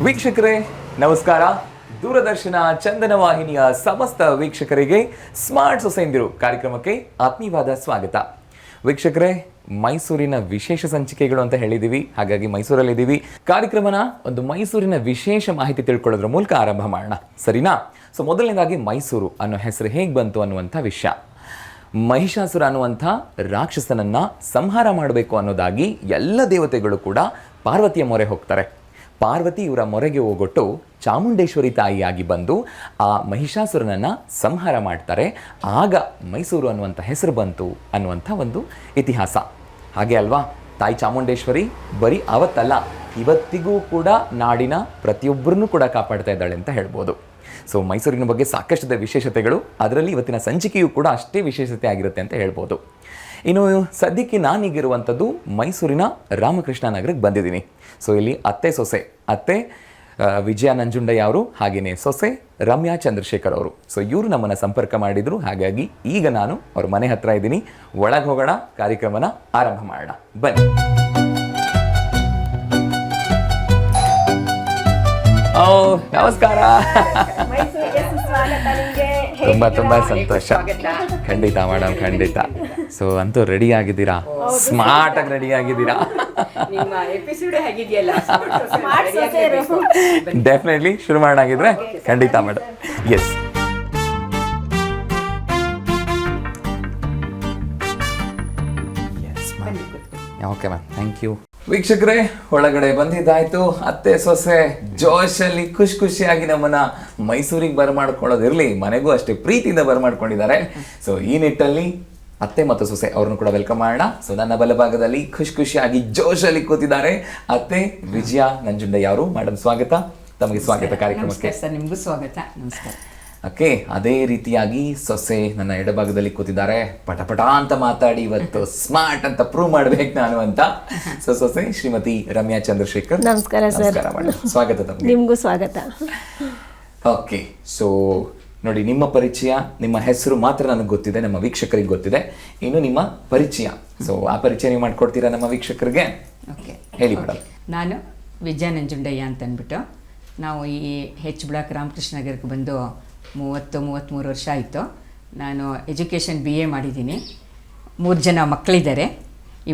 ವೀಕ್ಷಕರೇ ನಮಸ್ಕಾರ. ದೂರದರ್ಶನ ಚಂದನ ವಾಹಿನಿಯ ಸಮಸ್ತ ವೀಕ್ಷಕರಿಗೆ ಸ್ಮಾರ್ಟ್ ಸೊಸೈಂದಿರು ಕಾರ್ಯಕ್ರಮಕ್ಕೆ ಆತ್ಮೀಯವಾದ ಸ್ವಾಗತ. ವೀಕ್ಷಕರೇ, ಮೈಸೂರಿನ ವಿಶೇಷ ಸಂಚಿಕೆಗಳು ಅಂತ ಹೇಳಿದ್ದೀವಿ, ಹಾಗಾಗಿ ಮೈಸೂರಲ್ಲಿದ್ದೀವಿ. ಕಾರ್ಯಕ್ರಮನ ಒಂದು ಮೈಸೂರಿನ ವಿಶೇಷ ಮಾಹಿತಿ ತಿಳ್ಕೊಳ್ಳೋದ್ರ ಮೂಲಕ ಆರಂಭ ಮಾಡೋಣ, ಸರಿನಾ? ಸೊ ಮೊದಲನೇದಾಗಿ ಮೈಸೂರು ಅನ್ನೋ ಹೆಸರು ಹೇಗೆ ಬಂತು ಅನ್ನುವಂಥ ವಿಷಯ. ಮಹಿಷಾಸುರ ಅನ್ನುವಂಥ ರಾಕ್ಷಸನನ್ನ ಸಂಹಾರ ಮಾಡಬೇಕು ಅನ್ನೋದಾಗಿ ಎಲ್ಲ ದೇವತೆಗಳು ಕೂಡ ಪಾರ್ವತಿಯ ಮೊರೆ ಹೋಗ್ತಾರೆ. ಪಾರ್ವತಿ ಇವರ ಮೊರೆಗೆ ಹೋಗೊಟ್ಟು ಚಾಮುಂಡೇಶ್ವರಿ ತಾಯಿಯಾಗಿ ಬಂದು ಆ ಮಹಿಷಾಸುರನನ್ನು ಸಂಹಾರ ಮಾಡ್ತಾರೆ. ಆಗ ಮೈಸೂರು ಅನ್ನುವಂಥ ಹೆಸರು ಬಂತು ಅನ್ನುವಂಥ ಒಂದು ಇತಿಹಾಸ. ಹಾಗೆ ಅಲ್ವಾ? ತಾಯಿ ಚಾಮುಂಡೇಶ್ವರಿ ಬರೀ ಅವತ್ತಲ್ಲ, ಇವತ್ತಿಗೂ ಕೂಡ ನಾಡಿನ ಪ್ರತಿಯೊಬ್ಬರನ್ನೂ ಕೂಡ ಕಾಪಾಡ್ತಾ ಇದ್ದಾಳೆ ಅಂತ ಹೇಳ್ಬೋದು. ಸೊ ಮೈಸೂರಿನ ಬಗ್ಗೆ ಸಾಕಷ್ಟು ವಿಶೇಷತೆಗಳು, ಅದರಲ್ಲಿ ಇವತ್ತಿನ ಸಂಚಿಕೆಯೂ ಕೂಡ ಅಷ್ಟೇ ವಿಶೇಷತೆ ಆಗಿರುತ್ತೆ ಅಂತ ಹೇಳ್ಬೋದು. ಇನ್ನು ಸದ್ಯಕ್ಕೆ ನಾನೀಗಿರುವಂಥದ್ದು ಮೈಸೂರಿನ ರಾಮಕೃಷ್ಣ ನಗರಕ್ಕೆ ಬಂದಿದ್ದೀನಿ. ಸೊ ಇಲ್ಲಿ ಅತ್ತೆ ಸೊಸೆ, ಅತ್ತೆ ವಿಜಯ ನಂಜುಂಡಯ್ಯ ಅವರು, ಹಾಗೆಯೇ ಸೊಸೆ ರಮ್ಯಾ ಚಂದ್ರಶೇಖರ್ ಅವರು. ಸೊ ಇವರು ನಮ್ಮನ್ನು ಸಂಪರ್ಕ ಮಾಡಿದರು. ಹಾಗಾಗಿ ಈಗ ನಾನು ಅವ್ರ ಮನೆ ಹತ್ರ ಇದ್ದೀನಿ. ಒಳಗೆ ಹೋಗೋಣ, ಕಾರ್ಯಕ್ರಮನ ಆರಂಭ ಮಾಡೋಣ, ಬನ್ನಿ. ನಮಸ್ಕಾರ. ತುಂಬಾ ಸಂತೋಷ. ಖಂಡಿತ ಮೇಡಮ್, ಖಂಡಿತ. ಸೊ ಅಂತೂ ರೆಡಿ ಆಗಿದ್ದೀರಾ, ಸ್ಮಾರ್ಟ್ ಆಗಿ ರೆಡಿ ಆಗಿದ್ದೀರಾ. ಡೆಫಿನೆಟ್ಲಿ ಶುರು ಮಾಡಾಗಿದ್ರೆ ಖಂಡಿತ madam. Yes, okay ma'am, thank you. ವೀಕ್ಷಕರೇ, ಒಳಗಡೆ ಬಂದಿದ್ದಾಯ್ತು. ಅತ್ತೆ ಸೊಸೆ ಜೋಶಲ್ಲಿ ಖುಷಿಯಾಗಿ ನಮ್ಮನ್ನ ಮೈಸೂರಿಗೆ ಬರಮಾಡ್ಕೊಳ್ಳೋದಿರಲಿ, ಮನೆಗೂ ಅಷ್ಟೇ ಪ್ರೀತಿಯಿಂದ ಬರಮಾಡ್ಕೊಂಡಿದ್ದಾರೆ. ಸೊ ಈ ನಿಟ್ಟಲ್ಲಿ ಅತ್ತೆ ಮತ್ತು ಸೊಸೆ ಅವ್ರನ್ನು ಕೂಡ ವೆಲ್ಕಮ್ ಮಾಡೋಣ. ಸೊ ನನ್ನ ಬಲಭಾಗದಲ್ಲಿ ಖುಷಿಯಾಗಿ ಜೋಶಲ್ಲಿ ಕೂತಿದ್ದಾರೆ ಅತ್ತೆ ವಿಜಯ ನಂಜುಂಡಯ್ಯ ಅವರು. ಮೇಡಮ್ ಸ್ವಾಗತ, ತಮಗೆ ಸ್ವಾಗತ ಕಾರ್ಯಕ್ರಮಕ್ಕೆ. ಸರ್, ನಿಮಗೂ ಸ್ವಾಗತ. ನಮಸ್ಕಾರ. ಓಕೆ, ಅದೇ ರೀತಿಯಾಗಿ ಸೊಸೆ ನನ್ನ ಎಡಭಾಗದಲ್ಲಿ ಕೂತಿದ್ದಾರೆ. ಪಟಪಟ ಅಂತ ಮಾತಾಡಿ ಇವತ್ತು ಸ್ಮಾರ್ಟ್ ಅಂತ ಪ್ರೂವ್ ಮಾಡ್ಬೇಕು ನಾನು ಅಂತ. ಸೊ ಸೊಸೆ ಶ್ರೀಮತಿ ರಮ್ಯಾ ಚಂದ್ರಶೇಖರ್. ನಮಸ್ಕಾರ ಸರ್. ಸ್ವಾಗತ ತಮಗೆ. ನಿಮಗೂ ಸ್ವಾಗತ. ಓಕೆ, ಸೊ ನೋಡಿ, ನಿಮ್ಮ ಪರಿಚಯ, ನಿಮ್ಮ ಹೆಸರು ಮಾತ್ರ ನನಗೆ ಗೊತ್ತಿದೆ, ನಮ್ಮ ವೀಕ್ಷಕರಿಗೆ ಗೊತ್ತಿದೆ. ಇನ್ನು ನಿಮ್ಮ ಪರಿಚಯ, ಸೊ ಆ ಪರಿಚಯ ನೀವು ಮಾಡ್ಕೊಡ್ತೀರಾ ನಮ್ಮ ವೀಕ್ಷಕರಿಗೆ? ಓಕೆ, ಹೇಳಿ ಮೇಡಮ್. ನಾನು ವಿಜಯ ನಂಜುಂಡಯ್ಯ ಅಂತ ಅಂದ್ಬಿಟ್ಟು, ನಾವು ಈ ಹೆಚ್ ಬ್ಲಾಕ್ ರಾಮಕೃಷ್ಣ ನಗರಕ್ಕೆ ಬಂದು 33 ವರ್ಷ ಆಯಿತು. ನಾನು ಎಜುಕೇಷನ್ BA ಮಾಡಿದ್ದೀನಿ. 3 ಜನ ಮಕ್ಕಳಿದ್ದಾರೆ,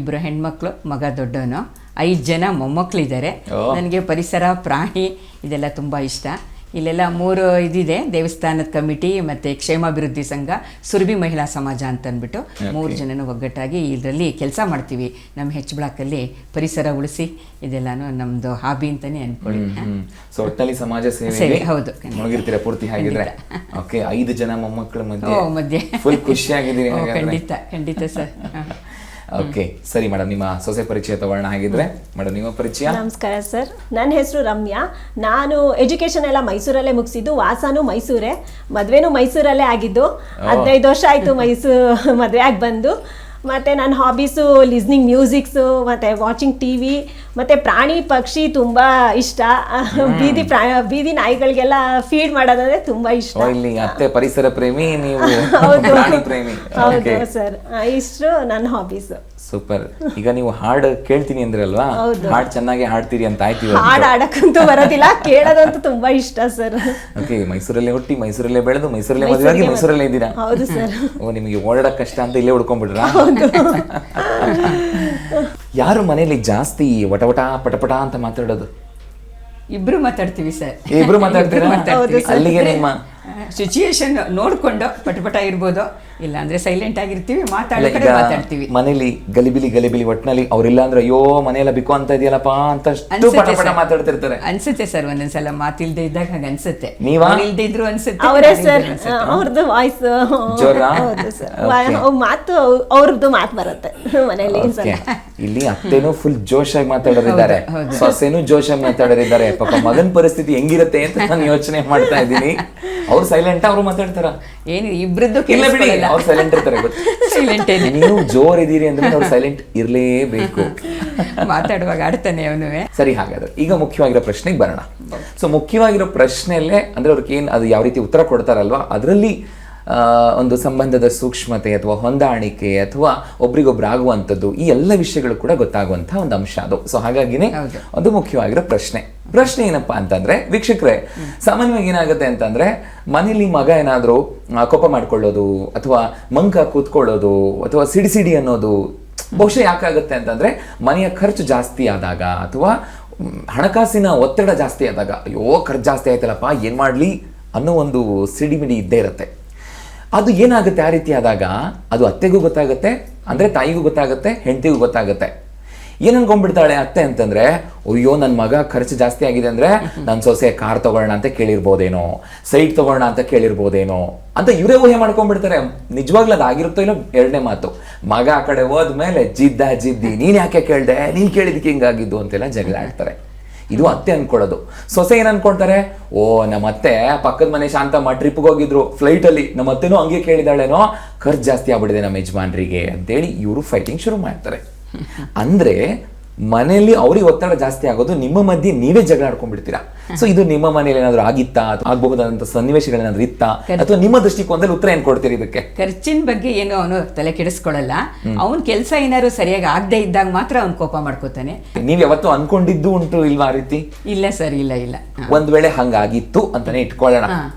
2 ಹೆಣ್ಮಕ್ಳು, ಮಗ ದೊಡ್ಡವನು, 5 ಜನ ಮೊಮ್ಮಕ್ಕಳಿದ್ದಾರೆ. ನನಗೆ ಪರಿಸರ, ಪ್ರಾಣಿ ಇದೆಲ್ಲ ತುಂಬ ಇಷ್ಟ. ಇಲ್ಲೆಲ್ಲ 3 ಇದಿದೆ, ದೇವಸ್ಥಾನದ ಕಮಿಟಿ ಮತ್ತು ಕ್ಷೇಮಾಭಿವೃದ್ಧಿ ಸಂಘ, ಸುರಭಿ ಮಹಿಳಾ ಸಮಾಜ ಅಂತ ಅಂದ್ಬಿಟ್ಟು 3 ಜನನು ಒಗ್ಗಟ್ಟಾಗಿ ಇದರಲ್ಲಿ ಕೆಲಸ ಮಾಡ್ತೀವಿ. ನಮ್ಮ ಹೆಚ್ ಬ್ಲಾಕಲ್ಲಿ ಪರಿಸರ ಉಳಿಸಿ ಇದೆಲ್ಲಾನು ನಮ್ಮದು ಹಾಬಿ ಅಂತಲೇ ಅಂದ್ಕೊಳ್ಳಿ. ಸೊ ಒಟ್ಟಲ್ಲಿ ಸಮಾಜ ಸೇವೆ, ಹೌದು, ಮುಳುಗಿರ್ತೀರ ಪೂರ್ತಿ ಹಾಗಿದ್ರೆ. ಓಕೆ, 5 ಜನ ಮೊಮ್ಮಕ್ಕಳ ಮಧ್ಯೆ ಫುಲ್ ಖುಷಿಯಾಗಿದ್ದೀರಿ. ಖಂಡಿತ ಸರ್. ಓಕೆ, ಸರಿ ಮೇಡಮ್, ನಿಮ್ಮ ಸೊಸೆ ಪರಿಚಯ ತಗೊಳ್ಳೋಣ ಹಾಗಿದ್ರೆ. ಮೇಡಮ್, ನಿಮ್ಮ ಪರಿಚಯ? ನಮಸ್ಕಾರ ಸರ್, ನನ್ನ ಹೆಸರು ರಮ್ಯಾ. ನಾನು ಎಜುಕೇಶನ್ ಎಲ್ಲ ಮೈಸೂರಲ್ಲೇ ಮುಗಿಸಿದ್ದು. ವಾಸನೂ ಮೈಸೂರೇ, ಮದುವೆನೂ ಮೈಸೂರಲ್ಲೇ ಆಗಿದ್ದು. 15 ವರ್ಷ ಆಯಿತು ಮೈಸೂರು ಮದುವೆ ಆಗಿ ಬಂದು. ಮತ್ತು ನನ್ನ ಹಾಬೀಸು ಲಿಸ್ನಿಂಗ್ ಮ್ಯೂಸಿಕ್ಸು, ಮತ್ತು ವಾಚಿಂಗ್ TV, ಮತ್ತು ಪ್ರಾಣಿ ಪಕ್ಷಿ ತುಂಬ ಇಷ್ಟ. ಬೀದಿ ನಾಯಿಗಳಿಗೆಲ್ಲ ಫೀಡ್ ಮಾಡೋದಂದ್ರೆ ತುಂಬ ಇಷ್ಟ. ಇಲ್ಲಿ ಅತ್ತೆ ಪರಿಸರ ಪ್ರೇಮಿ, ನೀವು ಪ್ರಾಣಿ ಪ್ರೇಮಿ. ಹೌದು ಸರ್, ಇಷ್ಟು ನನ್ನ ಹಾಬೀಸ್. ಸೂಪರ್. ಈಗ ನೀವು ಹಾಡು ಕೇಳ್ತೀನಿ ಅಂದ್ರೆ ಅಲ್ವಾ, ಹಾಡು ಚೆನ್ನಾಗಿ ಹಾಡ್ತೀರಿ ಅಂತ ಆಯ್ತು. ಹಾಡು ಆಡಕ್ಕಂತೂ ಬರೋದಿಲ್ಲ, ಕೇಳೋದಂತೂ ತುಂಬಾ ಇಷ್ಟ ಸರ್. ಓಕೆ, ಮೈಸೂರಲ್ಲೇ ಹುಟ್ಟಿ, ಮೈಸೂರಲ್ಲೇ ಬೆಳೆದು, ಮೈಸೂರಲ್ಲೇ ಮದುವೆಯಾಗಿ ಮೈಸೂರಲ್ಲೇ ಇದ್ದೀರಾ? ಹೌದು ಸರ್. ಓ, ನಿಮಗೆ ಓಡಾಡಕ್ ಕಷ್ಟ ಅಂತ ಇಲ್ಲೇ ಉಳ್ಕೊಂಡ್ಬಿಟ್ರಾ? ಯಾರು ಮನೇಲಿ ಜಾಸ್ತಿ ವಟವಟ ಪಟಪಟ ಅಂತ ಮಾತಾಡೋದು? ಇಬ್ರು ಮಾತಾಡ್ತೀವಿ ಸರ್. ಇಬ್ರು ಮಾತಾಡ್ತೀರಾ? ಅಲ್ಲಿಗೆ ನಿಮ್ಮ ಸಿಚುಯೇಷನ್ ನೋಡ್ಕೊಂಡು ಪಟಪಟ ಇರ್ಬೋದು, ಇಲ್ಲ ಅಂದ್ರೆ ಸೈಲೆಂಟ್ ಆಗಿರ್ತೀವಿ, ಮಾತಾಡ್ತೀವಿ. ಮನೇಲಿ ಗಲಿಬಿಲಿ ಒಟ್ಟಿನಲ್ಲಿ ಅವ್ರಿಲ್ಲ ಅಂದ್ರೆ ಅಯ್ಯೋ ಮನೆಯೆಲ್ಲ ಬಿಕೋ ಅಂತ ಇದೆಯಲ್ಲಪ್ಪ ಅಂತ ಪಟಪಟ ಮಾತಾಡ್ತಿರ್ತಾರೆ. ಅನ್ಸುತ್ತೆ ಸರ್, ಒಂದೊಂದ್ಸಲ ಮಾತಿಲ್ದೆ ಇದ್ದಾಗ ಹಾಗೆ ಅನ್ಸುತ್ತೆ. ಇಲ್ದೇ ಇದ್ರು ಅನ್ಸುತ್ತೆ. ಅವರೇ ಸರ್, ಅವ್ರದ್ದು ವಾಯ್ಸ್ ಮಾತು, ಅವ್ರದ್ದು ಮಾತು ಬರುತ್ತೆ ಮನೇಲಿ. ಇಲ್ಲಿ ಅತ್ತೆನೂ ಫುಲ್ ಜೋಶಾಗಿ ಮಾತಾಡೋರಿದ್ದಾರೆ, ಸೊಸೆನೂ ಜೋಶಾಗಿ ಮಾತಾಡೋರಿದ್ದಾರೆ. ಪಾಪ ಮಗನ ಪರಿಸ್ಥಿತಿ ಹೆಂಗಿರುತ್ತೆ ಅಂತ ನಾನು ಯೋಚನೆ ಮಾಡ್ತಾ ಇದ್ದೀನಿ. ಅವ್ರು ಸೈಲೆಂಟ್, ಅವ್ರು ಮಾತಾಡ್ತಾರ? ಏನು ಇಬ್ರದ್ದು ಅವ್ರು ಸೈಲೆಂಟ್ ಇರ್ತಾರೆ. ಸೈಲೆಂಟ್ ನೀವು ಜೋರ್ ಇದೀರಿ ಅಂದ್ರೆ ಅವ್ರು ಸೈಲೆಂಟ್ ಇರ್ಲೇಬೇಕು. ಮಾತಾಡುವಾಗ ಆಡ್ತಾನೆ ಅವನು. ಸರಿ, ಹಾಗಾದ್ರೆ ಈಗ ಮುಖ್ಯವಾಗಿರೋ ಪ್ರಶ್ನೆಗೆ ಬರೋಣ. ಸೊ ಮುಖ್ಯವಾಗಿರೋ ಪ್ರಶ್ನೆಯಲ್ಲೇ ಅಂದ್ರೆ ಅವ್ರಿಗೆ ಏನ್ ಅದು ಯಾವ ರೀತಿ ಉತ್ತರ ಕೊಡ್ತಾರಲ್ವಾ, ಅದರಲ್ಲಿ ಒಂದು ಸಂಬಂಧದ ಸೂಕ್ಷ್ಮತೆ ಅಥವಾ ಹೊಂದಾಣಿಕೆ ಅಥವಾ ಒಬ್ರಿಗೊಬ್ರು ಆಗುವಂಥದ್ದು, ಈ ಎಲ್ಲ ವಿಷಯಗಳು ಕೂಡ ಗೊತ್ತಾಗುವಂತಹ ಒಂದು ಅಂಶ ಅದು. ಸೊ ಹಾಗಾಗಿನೇ ಒಂದು ಮುಖ್ಯವಾಗಿರೋ ಪ್ರಶ್ನೆ ಏನಪ್ಪಾ ಅಂತಂದ್ರೆ ವೀಕ್ಷಕರೇ, ಸಾಮಾನ್ಯವಾಗಿ ಏನಾಗುತ್ತೆ ಅಂತಂದ್ರೆ ಮನೇಲಿ ಮಗ ಏನಾದ್ರು ಕೋಪ ಮಾಡ್ಕೊಳ್ಳೋದು ಅಥವಾ ಮಂಕ ಕೂತ್ಕೊಳ್ಳೋದು ಅಥವಾ ಸಿಡಿ ಅನ್ನೋದು ಬಹುಶಃ ಯಾಕಾಗುತ್ತೆ ಅಂತಂದ್ರೆ ಮನೆಯ ಖರ್ಚು ಜಾಸ್ತಿ ಆದಾಗ ಅಥವಾ ಹಣಕಾಸಿನ ಒತ್ತಡ ಜಾಸ್ತಿ ಆದಾಗ, ಅಯ್ಯೋ ಖರ್ಚು ಜಾಸ್ತಿ ಆಯ್ತಲ್ಲಪ್ಪ ಏನ್ ಮಾಡ್ಲಿ ಅನ್ನೋ ಒಂದು ಸಿಡಿಮಿಡಿ ಇದ್ದೇ ಇರುತ್ತೆ. ಅದು ಏನಾಗುತ್ತೆ ಆ ರೀತಿ ಆದಾಗ ಅದು ಅತ್ತೆಗೂ ಗೊತ್ತಾಗುತ್ತೆ, ಅಂದ್ರೆ ತಾಯಿಗೂ ಗೊತ್ತಾಗುತ್ತೆ, ಹೆಂಡತಿಗೂ ಗೊತ್ತಾಗುತ್ತೆ. ಏನ್ ಅನ್ಕೊಂಡ್ಬಿಡ್ತಾಳೆ ಅತ್ತೆ ಅಂತಂದ್ರೆ, ಅಯ್ಯೋ ನನ್ನ ಮಗ ಖರ್ಚು ಜಾಸ್ತಿ ಆಗಿದೆ ಅಂದ್ರೆ ನನ್ನ ಸೊಸೆ ಕಾರ್ ತಗೊಳ್ಳೋಣ ಅಂತ ಕೇಳಿರ್ಬೋದೇನೋ, ಸೈಟ್ ತಗೊಳ್ಳೋಣ ಅಂತ ಕೇಳಿರ್ಬೋದೇನೋ ಅಂತ ಇವರೇ ಊಹೆ ಮಾಡ್ಕೊಂಡ್ಬಿಡ್ತಾರೆ. ನಿಜವಾಗ್ಲೂ ಅದಾಗಿರುತ್ತೋ ಇಲ್ಲ ಎರಡನೇ ಮಾತು, ಮಗ ಆ ಕಡೆ ಹೋದ್ಮೇಲೆ ಜಿದ್ದಿ ನೀನ್ ಯಾಕೆ ಕೇಳ್ದೆ, ನೀನ್ ಕೇಳಿದಕ್ಕೆ ಹಿಂಗಾಗಿದ್ದು ಅಂತೆಲ್ಲ ಜಗಳ ಆಡ್ತಾರೆ. ಇದು ಅತ್ತೆ ಅನ್ಕೊಳ್ಳೋದು. ಸೊಸೆ ಏನ್ ಅನ್ಕೊಳ್ತಾರೆ, ಓ ನಮ್ಮ ಅತ್ತೆ ಪಕ್ಕದ ಮನೆ ಶಾಂತಮ್ಮ ಟ್ರಿಪ್ಗೆ ಹೋಗಿದ್ರು ಫ್ಲೈಟ್ ಅಲ್ಲಿ, ನಮ್ಮ ಅತ್ತೆನೂ ಹಂಗೆ ಕೇಳಿದಾಳೇನೋ, ಖರ್ಚು ಜಾಸ್ತಿ ಆಗ್ಬಿಡಿದೆ ನಮ್ಮ ಯಜಮಾನ್ರಿಗೆ ಅಂತೇಳಿ ಇವರು ಫೈಟಿಂಗ್ ಶುರು ಮಾಡ್ತಾರೆ. ಅಂದ್ರೆ ಮನೆಯಲ್ಲಿ ಅವ್ರಿಗೆ ಒತ್ತಡ ಜಾಸ್ತಿ ಆಗೋದು, ನಿಮ್ಮ ಮಧ್ಯೆ ನೀವೇ ಜಗಳ ಆಡ್ಕೊಂಡ್ಬಿಡ್ತೀರಾ. ಸೊ ಇದು ನಿಮ್ಮ ಮನೇಲಿ ಏನಾದ್ರು ಆಗಿತ್ತಾ, ಆಗಬಹುದಾದಂತ ಸನ್ನಿವೇಶಗಳೇನಾದ್ರು ಇತ್ತಾ, ಅಥವಾ ನಿಮ್ಮ ದೃಷ್ಟಿಕೋನದಲ್ಲಿ ಉತ್ತರ ಏನ್ ಕೊಡ್ತೀರಿ ಇದಕ್ಕೆ? ಖರ್ಚಿನ ಬಗ್ಗೆ ಏನು ಅವನು ತಲೆ ಕೆಡಿಸ್ಕೊಳ್ಳಲ್ಲ. ಅವನ್ ಕೆಲಸ ಏನಾದ್ರು ಸರಿಯಾಗಿ ಆಗದೆ ಇದ್ದಾಗ ಮಾತ್ರ ಅವ್ನು ಕೋಪ ಮಾಡ್ಕೋತಾನೆ. ನೀವ್ ಯಾವತ್ತೂ ಅನ್ಕೊಂಡಿದ್ದು ಉಂಟು ಇಲ್ವಾ ಆ ರೀತಿ? ಇಲ್ಲ ಸರ್, ಇಲ್ಲ. ಒಂದ್ ವೇಳೆ ಹಂಗಾಗಿತ್ತು ಅಂತಾನೆ ಇಟ್ಕೊಳ್ಳೋಣ,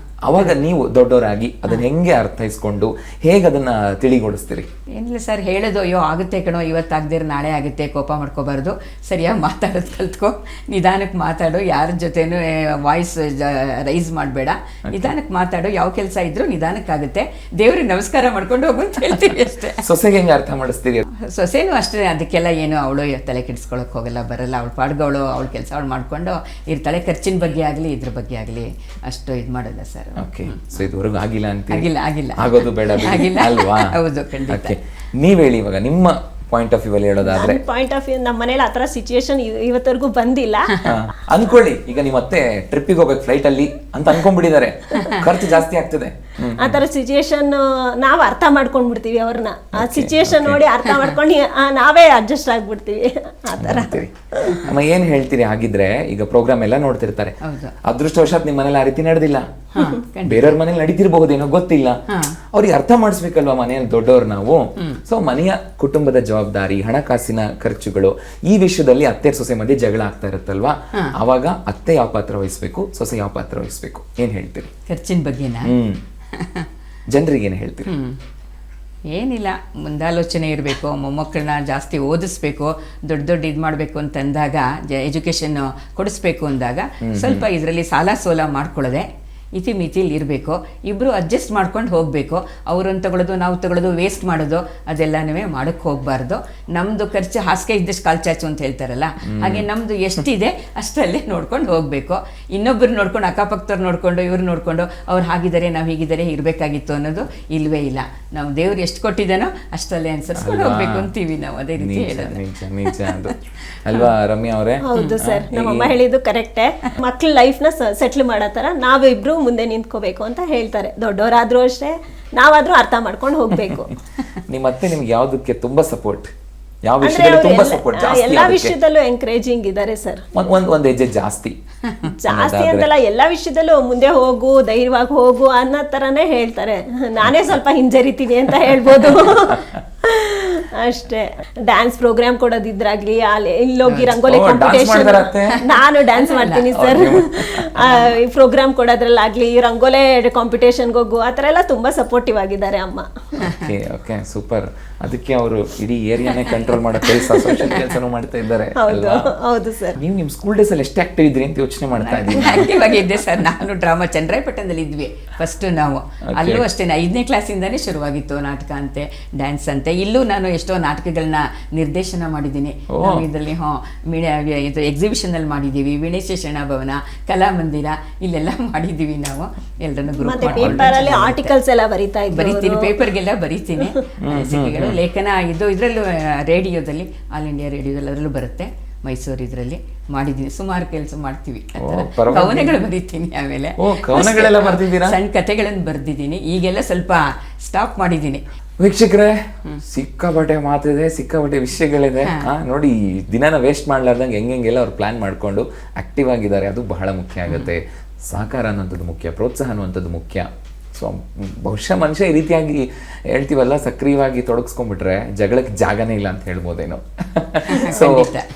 ಅವಾಗ ನೀವು ದೊಡ್ಡವರಾಗಿ ಅದನ್ನ ಹೆಂಗೆ ಅರ್ಥೈಸ್ಕೊಂಡು ಹೇಗೆ ಅದನ್ನ ತಿಳಿಗೊಳಿಸ್ತೀರಿ? ಏನಿಲ್ಲ ಸರ್, ಹೇಳೋದು ಅಯ್ಯೋ ಆಗುತ್ತೆ ಕಣೋ, ಇವತ್ತಾಗದಿರ ನಾಳೆ ಆಗುತ್ತೆ, ಕೋಪ ಮಾಡ್ಕೋಬಾರ್ದು, ಸರಿಯಾಗಿ ಮಾತಾಡೋದು ಕಲ್ತ್ಕೊ, ನಿಧಾನಕ್ಕೆ ಮಾತಾಡು, ಯಾರ ಜೊತೆನೂ ವಾಯ್ಸ್ ರೈಸ್ ಮಾಡಬೇಡ, ನಿಧಾನಕ್ಕೆ ಮಾತಾಡು, ಯಾವ ಕೆಲಸ ಇದ್ರೂ ನಿಧಾನಕ್ಕಾಗುತ್ತೆ, ದೇವ್ರಿಗೆ ನಮಸ್ಕಾರ ಮಾಡ್ಕೊಂಡು ಹೋಗು ಅಂತ ಹೇಳ್ತೀವಿ ಅಷ್ಟೇ. ಸೊಸೆಗೆ ಹೆಂಗೆ ಅರ್ಥ ಮಾಡಿಸ್ತೀರಿ? ಸೊಸೆನೂ ಅಷ್ಟೇ, ಅದಕ್ಕೆಲ್ಲ ಏನು ಅವಳು ತಲೆ ಕೆಡಿಸ್ಕೊಳಕ್ ಹೋಗಲ್ಲ, ಬರಲ್ಲ, ಅವಳು ಪಾಡ್ಗವಳು ಅವಳ ಕೆಲಸ ಅವಳು ಮಾಡ್ಕೊಂಡು ಇರ್ತಾಳೆ. ಖರ್ಚಿನ ಬಗ್ಗೆ ಆಗಲಿ ಇದ್ರ ಬಗ್ಗೆ ಆಗಲಿ ಅಷ್ಟು ಇದು ಮಾಡೋಲ್ಲ ಸರ್. ಓಕೆ, ಸೊ ಇದುವರೆಗೂ ಆಗಿಲ್ಲ ಅಂತ? ಆಗಿಲ್ಲ, ಆಗೋದು ಬೇಡ ಅಲ್ವಾ? ಹೌದು, ಖಂಡಿತ. ನೀವ್ ಹೇಳಿ ಇವಾಗ ನಿಮ್ಮ ಪಾಯಿಂಟ್ ಆಫ್ ವ್ಯೂ ಅಲ್ಲಿ ಹೇಳೋದಾದ್ರೆ. ಪಾಯಿಂಟ್ ಆಫ್ ವ್ಯೂ, ನಮ್ಮ ಮನೇಲಿ ಆತರ ಸಿಚುಯೇಷನ್ ಇವತ್ತರೆಗೂ ಬಂದಿಲ್ಲ. ಅನ್ಕೊಳ್ಳಿ ಈಗ ನಿಮ್ಮ ಮತ್ತೆ ಟ್ರಿಪ್ಪಿಗೆ ಹೋಗ್ಬೇಕು ಫ್ಲೈಟ್ ಅಲ್ಲಿ ಅಂತ ಅನ್ಕೊಂಡ್ಬಿಟ್ಟಿದ್ದಾರೆ, ಖರ್ಚು ಜಾಸ್ತಿ ಆಗ್ತದೆ, ಆತರ ಸಿಚುಯೇಷನ್ ನಾವ್ ಅರ್ಥ ಮಾಡ್ಕೊಂಡ್ಬಿಡ್ತೀವಿ ಅವ್ರನ್ನ. ಆ ಸಿಚುಯೇಷನ್ ನೋಡಿ ಅರ್ಥ ಮಾಡ್ಕೊಂಡು ನಾವೇ ಅಡ್ಜಸ್ಟ್ ಆಗ್ಬಿಡ್ತೀವಿ ಆತರ. ಅಮ್ಮ ಏನ್ ಹೇಳ್ತೀರಿ ಹಾಗಿದ್ರೆ? ಈಗ ಪ್ರೋಗ್ರಾಮ್ ಎಲ್ಲ ನೋಡ್ತಿರ್ತಾರೆ, ಅದೃಷ್ಟವಶಾತ್ ನಿಮ್ಮ ಮನೇಲಿ ಆ ರೀತಿ ನಡೆದಿಲ್ಲ, ಬೇರೆಯವ್ರ ಮನೇಲಿ ನಡೀತಿರ್ಬಹುದೇನೋ ಗೊತ್ತಿಲ್ಲ, ಅವ್ರಿಗೆ ಅರ್ಥ ಮಾಡಿಸ್ಬೇಕಲ್ವಾ ಮನೆಯಲ್ಲಿ ದೊಡ್ಡವ್ರು ನಾವು. ಸೊ ಮನೆಯ ಕುಟುಂಬದ ಜವಾಬ್ದಾರಿ, ಹಣಕಾಸಿನ ಖರ್ಚುಗಳು, ಈ ವಿಷಯದಲ್ಲಿ ಅತ್ತೆ ಸೊಸೆ ಮಧ್ಯೆ ಜಗಳ ಆಗ್ತಾ ಇರುತ್ತಲ್ವಾ, ಅವಾಗ ಅತ್ತೆ ಯಾವ ಪಾತ್ರ ವಹಿಸ್ಬೇಕು, ಸೊಸೆ ಯಾವ ಪಾತ್ರ ವಹಿಸ್ಬೇಕು, ಏನ್ ಹೇಳ್ತೀರಿ? ಖರ್ಚಿನ ಬಗ್ಗೆನಾ? ಜನರಿಗೆ ಏನ್ ಹೇಳ್ತೀರಿ? ಏನಿಲ್ಲ, ಮುಂದಾಲೋಚನೆ ಇರಬೇಕು, ಮೊಮ್ಮಕ್ಕಳನ್ನ ಜಾಸ್ತಿ ಓದಿಸ್ಬೇಕು, ದೊಡ್ಡ ಇದು ಮಾಡಬೇಕು ಅಂತಂದಾಗ, ಎಜುಕೇಷನ್ ಕೊಡಿಸ್ಬೇಕು ಅಂದಾಗ ಸ್ವಲ್ಪ ಇದರಲ್ಲಿ ಸಾಲ ಸೋಲ ಮಾಡ್ಕೊಳ್ಳೋದೆ ಇತಿಮಿತಿಲಿ ಇರಬೇಕು. ಇಬ್ಬರು ಅಡ್ಜಸ್ಟ್ ಮಾಡ್ಕೊಂಡು ಹೋಗಬೇಕು. ಅವ್ರನ್ನ ತಗೊಳ್ಳೋದು ನಾವು ತಗೊಳ್ಳೋದು ವೇಸ್ಟ್ ಮಾಡೋದು ಅದೆಲ್ಲನೂ ಮಾಡೋಕ್ಕೆ ಹೋಗಬಾರ್ದು. ನಮ್ಮದು ಖರ್ಚು ಹಾಸಿಗೆ ಇದ್ದಷ್ಟು ಕಾಲು ಚಾಚು ಅಂತ ಹೇಳ್ತಾರಲ್ಲ, ಹಾಗೆ ನಮ್ಮದು ಎಷ್ಟಿದೆ ಅಷ್ಟಲ್ಲೇ ನೋಡ್ಕೊಂಡು ಹೋಗಬೇಕು. ಇನ್ನೊಬ್ಬರು ನೋಡ್ಕೊಂಡು, ಅಕ್ಕಪಕ್ಕದವ್ರು ನೋಡಿಕೊಂಡು, ಇವ್ರು ನೋಡಿಕೊಂಡು ಅವ್ರು ಹಾಗಿದ್ದಾರೆ ನಾವು ಹೀಗಿದ್ದಾರೆ ಇರಬೇಕಾಗಿತ್ತು ಅನ್ನೋದು ಇಲ್ವೇ ಇಲ್ಲ. ನಾವು ದೇವ್ರು ಎಷ್ಟು ಕೊಟ್ಟಿದ್ದಾನೋ ಅಷ್ಟಲ್ಲೇ ಅನುಸರಿಸ್ಕೊಂಡು ಹೋಗ್ಬೇಕು ಅಂತೀವಿ ನಾವು. ಅದೇ ರೀತಿ ಹೇಳೋದು ಅಲ್ವಾ ರಮ್ಯಾ ಅವರೇ? ಹೌದು ಸರ್, ನಮ್ಮಮ್ಮ ಹೇಳಿದ್ದು ಕರೆಕ್ಟೇ. ಮಕ್ಳ ಲೈಫ್ನ ಸೆಟ್ಲ್ ಮಾಡೋ ಥರ ನಾವಿಬ್ರು ಮುಂದೆ ನಿಂತ್ಕೋಬೇಕು ಅಂತ ಹೇಳ್ತಾರೆ. ದೊಡ್ಡವರಾದ್ರೂ ಅಷ್ಟೇ, ನಾವಾದ್ರೂ ಅರ್ಥ ಮಾಡ್ಕೊಂಡು ಹೋಗ್ಬೇಕು. ನಿಮ್ಮ ಅತ್ತೆ ನಿಮ್ಗೆ ಯಾವ್ದಕ್ಕೆ ತುಂಬಾ ಸಪೋರ್ಟ್? ಯಾವ ವಿಷಯದಲ್ಲಿ ತುಂಬಾ ಸಪೋರ್ಟ್? ಎಲ್ಲಾ ವಿಷಯದಲ್ಲೂ ಎಂಕರೇಜಿಂಗ್ ಇದ್ದಾರೆ ಸರ್. ಒಂದ್ ಹೆಜ್ಜೆ ಜಾಸ್ತಿ ಅಂತಲ್ಲ, ಎಲ್ಲಾ ವಿಷಯದಲ್ಲೂ ಮುಂದೆ ಹೋಗು, ಧೈರ್ಯವಾಗಿ ಹೋಗು ಅನ್ನೋ ತರನೇ ಹೇಳ್ತಾರೆ. ನಾನೇ ಸ್ವಲ್ಪ ಹಿಂಜರಿತೀನಿ ಅಂತ ಹೇಳ್ಬೋದು ಅಷ್ಟೇ. ಡ್ಯಾನ್ಸ್ ಪ್ರೋಗ್ರಾಮ್ ಕೊಡೋದಿದ್ರಾಗ್ಲಿ, ಇಲ್ಲೋಗಿ ರಂಗೋಲಿ ಕಾಂಪಿಟೇಷನ್, ನಾನು ಡ್ಯಾನ್ಸ್ ಮಾಡ್ತೀನಿ ಸರ್. ಈ ಪ್ರೋಗ್ರಾಮ್ ಕೊಡೋದ್ರಲ್ಲಾಗ್ಲಿ, ರಂಗೋಲೆ ಕಾಂಪಿಟೇಷನ್ಗೆ ಹೋಗು, ಆ ಥರ ಎಲ್ಲ ತುಂಬಾ ಸಪೋರ್ಟಿವ್ ಆಗಿದ್ದಾರೆ ಅಮ್ಮ. Okay, super. ಅದಕ್ಕೆ ಅವರು ಇಡೀ ಏರಿಯಾನೇ ಕಂಟ್ರೋಲ್ ಮಾಡೋ ಕೆಲಸನೂ ಮಾಡ್ತಾ ಇದ್ದಾರೆ. ಹೌದು ಸರ್. ನೀವು ನಿಮ್ ಸ್ಕೂಲ್ ಡೇಸ್ ಅಲ್ಲಿ ಎಷ್ಟು ಆಕ್ಟಿವ್ ಇದ್ರಿ ಅಂತ ಯೋಚನೆ ಮಾಡ್ತಾ ಇದ್ದೀನಿ. ಆಕ್ಟಿವ್ ಆಗಿದ್ದೆ ಸರ್. ನಾನು ಡ್ರಾಮಾ ಚನ್ನರಾಯಪಟ್ಟಣದಲ್ಲಿ ಇದ್ವಿ ಫಸ್ಟ್ ನಾವು. ಅಲ್ಲೂ ಅಷ್ಟೇ 5ನೇ ಕ್ಲಾಸಿಂದಾನೇ ಶುರುವಾಗಿತ್ತು ನಾಟಕ ಅಂತೆ, ಡ್ಯಾನ್ಸ್ ಅಂತೆ. ಇಲ್ಲೂ ನಾನು ಎಷ್ಟೋ ನಾಟಕಗಳನ್ನ ನಿರ್ದೇಶನ ಮಾಡಿದ್ದೀನಿ. ಇದರಲ್ಲಿ ಇದು ಎಕ್ಸಿಬಿಷನ್ ಅಲ್ಲಿ ಮಾಡಿದ್ದೀವಿ, ವಿಣೇಶೇಷಣ ಭವನ, ಕಲಾಮಂದಿರ, ಇಲ್ಲೆಲ್ಲ ಮಾಡಿದ್ದೀವಿ ನಾವು. ಎಲ್ಲರನ್ನು ಗ್ರೂಪ್ ಮಾಡ್ಕೊಂಡು ಆರ್ಟಿಕಲ್ಸ್ ಎಲ್ಲ ಬರೀತೀನಿ, ಪೇಪರ್ಗೆಲ್ಲ ಬರೀತೀನಿ. ಲೇಖನ ಇದು ಇದರಲ್ಲೂ ರೇಡಿಯೋದಲ್ಲಿ, ಆಲ್ ಇಂಡಿಯಾ ರೇಡಿಯೋದಲ್ಲಿ ಅದರಲ್ಲೂ ಬರುತ್ತೆ. ಮೈಸೂರು ಇದರಲ್ಲಿ ಮಾಡಿದ್ದೀನಿ, ಸುಮಾರು ಕೆಲಸ ಮಾಡ್ತೀವಿ. ಕವನಗಳು ಬರೀತೀನಿ, ಆಮೇಲೆ ಸಣ್ಣ ಕಥೆಗಳನ್ನು ಬರ್ದಿದ್ದೀನಿ. ಈಗೆಲ್ಲ ಸ್ವಲ್ಪ ಸ್ಟಾಪ್ ಮಾಡಿದ್ದೀನಿ. ವೀಕ್ಷಕರೇ, ಸಿಕ್ಕಾಪಟ್ಟೆ ಮಾತಿದೆ, ಸಿಕ್ಕಾಪಟ್ಟೆ ವಿಷಯಗಳಿದೆ. ನೋಡಿ, ದಿನಾನ ವೇಸ್ಟ್ ಮಾಡ್ಲಾರ್ದಂಗೆ ಹೆಂಗೆಲ್ಲ ಅವ್ರು ಪ್ಲಾನ್ ಮಾಡ್ಕೊಂಡು ಆಕ್ಟಿವ್ ಆಗಿದ್ದಾರೆ. ಅದು ಬಹಳ ಮುಖ್ಯ ಆಗುತ್ತೆ. ಸಹಕಾರ ಅನ್ನುವಂಥದ್ದು ಮುಖ್ಯ, ಪ್ರೋತ್ಸಾಹ ಅನ್ನುವಂಥದ್ದು ಮುಖ್ಯ. ಸೊ ಬಹುಶಃ ಮನುಷ್ಯ ಈ ರೀತಿಯಾಗಿ ಹೇಳ್ತೀವಲ್ಲ, ಸಕ್ರಿಯವಾಗಿ ತೊಡಗಿಸ್ಕೊಂಡ್ಬಿಟ್ರೆ ಜಗಳಕ್ಕೆ ಜಾಗನೇ ಇಲ್ಲ ಅಂತ ಹೇಳ್ಬೋದೇನೋ. ಸೊ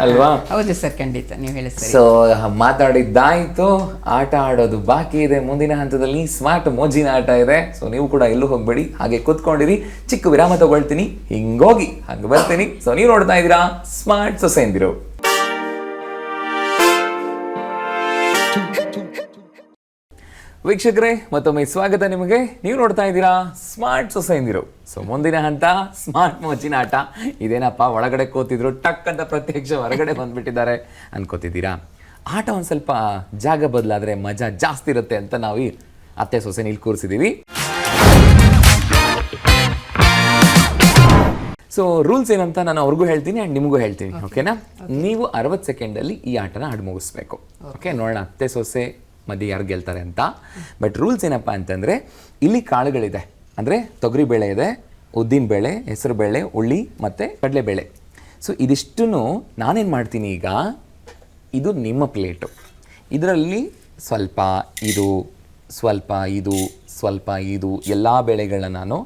ಅಲ್ವಾ? ಹೌದು ಸರ್, ಖಂಡಿತ ನೀವು ಹೇಳಿ ಸರ್. ಸೊ ಮಾತಾಡಿದ್ದಾಯ್ತು, ಆಟ ಆಡೋದು ಬಾಕಿ ಇದೆ. ಮುಂದಿನ ಹಂತದಲ್ಲಿ ಸ್ಮಾರ್ಟ್ ಮೋಜಿನ ಆಟ ಇದೆ. ಸೊ ನೀವು ಕೂಡ ಎಲ್ಲೂ ಹೋಗ್ಬೇಡಿ, ಹಾಗೆ ಕೂತ್ಕೊಂಡಿರಿ. ಚಿಕ್ಕ ವಿರಾಮ ತಗೊಳ್ತೀನಿ, ಹಿಂಗೋಗಿ ಹಂಗೆ ಬರ್ತೀನಿ. ಸೊ ನೀವು ನೋಡ್ತಾ ಇದ್ದೀರಾ ಸ್ಮಾರ್ಟ್ ಸೊಸೆಯಂದಿರು. ವೀಕ್ಷಕರೇ, ಮತ್ತೊಮ್ಮೆ ಸ್ವಾಗತ ನಿಮಗೆ. ನೀವು ನೋಡ್ತಾ ಇದ್ದೀರಾ ಸ್ಮಾರ್ಟ್ ಸೊಸೆಯಂದಿರು. ಸೊ ಮುಂದಿನ ಹಂತ ಸ್ಮಾರ್ಟ್ ಮೋಜಿನ ಆಟ. ಇದೇನಪ್ಪ ಒಳಗಡೆ ಕೂತಿದ್ರು, ಟಕ್ ಅಂತ ಪ್ರತ್ಯಕ್ಷ ಹೊರಗಡೆ ಬಂದ್ಬಿಟ್ಟಿದ್ದಾರೆ ಅನ್ಕೋತಿದ್ದೀರಾ? ಆಟ ಒಂದು ಸ್ವಲ್ಪ ಜಾಗ ಬದಲಾದ್ರೆ ಮಜಾ ಜಾಸ್ತಿ ಇರುತ್ತೆ ಅಂತ ನಾವು ಈ ಅತ್ತೆ ಸೊಸೆ ಇಲ್ಲಿ ಕೂರಿಸಿದ್ದೀವಿ. ಸೊ ರೂಲ್ಸ್ ಏನಂತ ನಾನು ಅವ್ರಿಗೂ ಹೇಳ್ತೀನಿ ಆ್ಯಂಡ್ ನಿಮಗೂ ಹೇಳ್ತೀನಿ, ಓಕೆನಾ? ನೀವು 60 ಸೆಕೆಂಡಲ್ಲಿ ಈ ಆಟನ ಆಡಿ ಮುಗಿಸ್ಬೇಕು. ಓಕೆ, ನೋಡೋಣ ಅತ್ತೆ ಸೊಸೆ ಮಧ್ಯೆ ಯಾರು ಗೆಲ್ತಾರೆ ಅಂತ. ಬಟ್ ರೂಲ್ಸ್ ಏನಪ್ಪ ಅಂತಂದರೆ, ಇಲ್ಲಿ ಕಾಳುಗಳಿದೆ, ಅಂದರೆ ತೊಗರಿಬೇಳೆ ಇದೆ, ಉದ್ದಿನಬೇಳೆ, ಹೆಸರುಬೇಳೆ, ಉಳ್ಳಿ ಮತ್ತು ಕಡಲೆಬೇಳೆ. ಸೊ ಇದಿಷ್ಟನ್ನು ನಾನೇನು ಮಾಡ್ತೀನಿ ಈಗ, ಇದು ನಿಮ್ಮ ಪ್ಲೇಟು. ಇದರಲ್ಲಿ ಸ್ವಲ್ಪ ಇದು, ಸ್ವಲ್ಪ ಇದು, ಸ್ವಲ್ಪ ಇದು, ಎಲ್ಲ ಬೇಳೆಗಳನ್ನ ನಾನು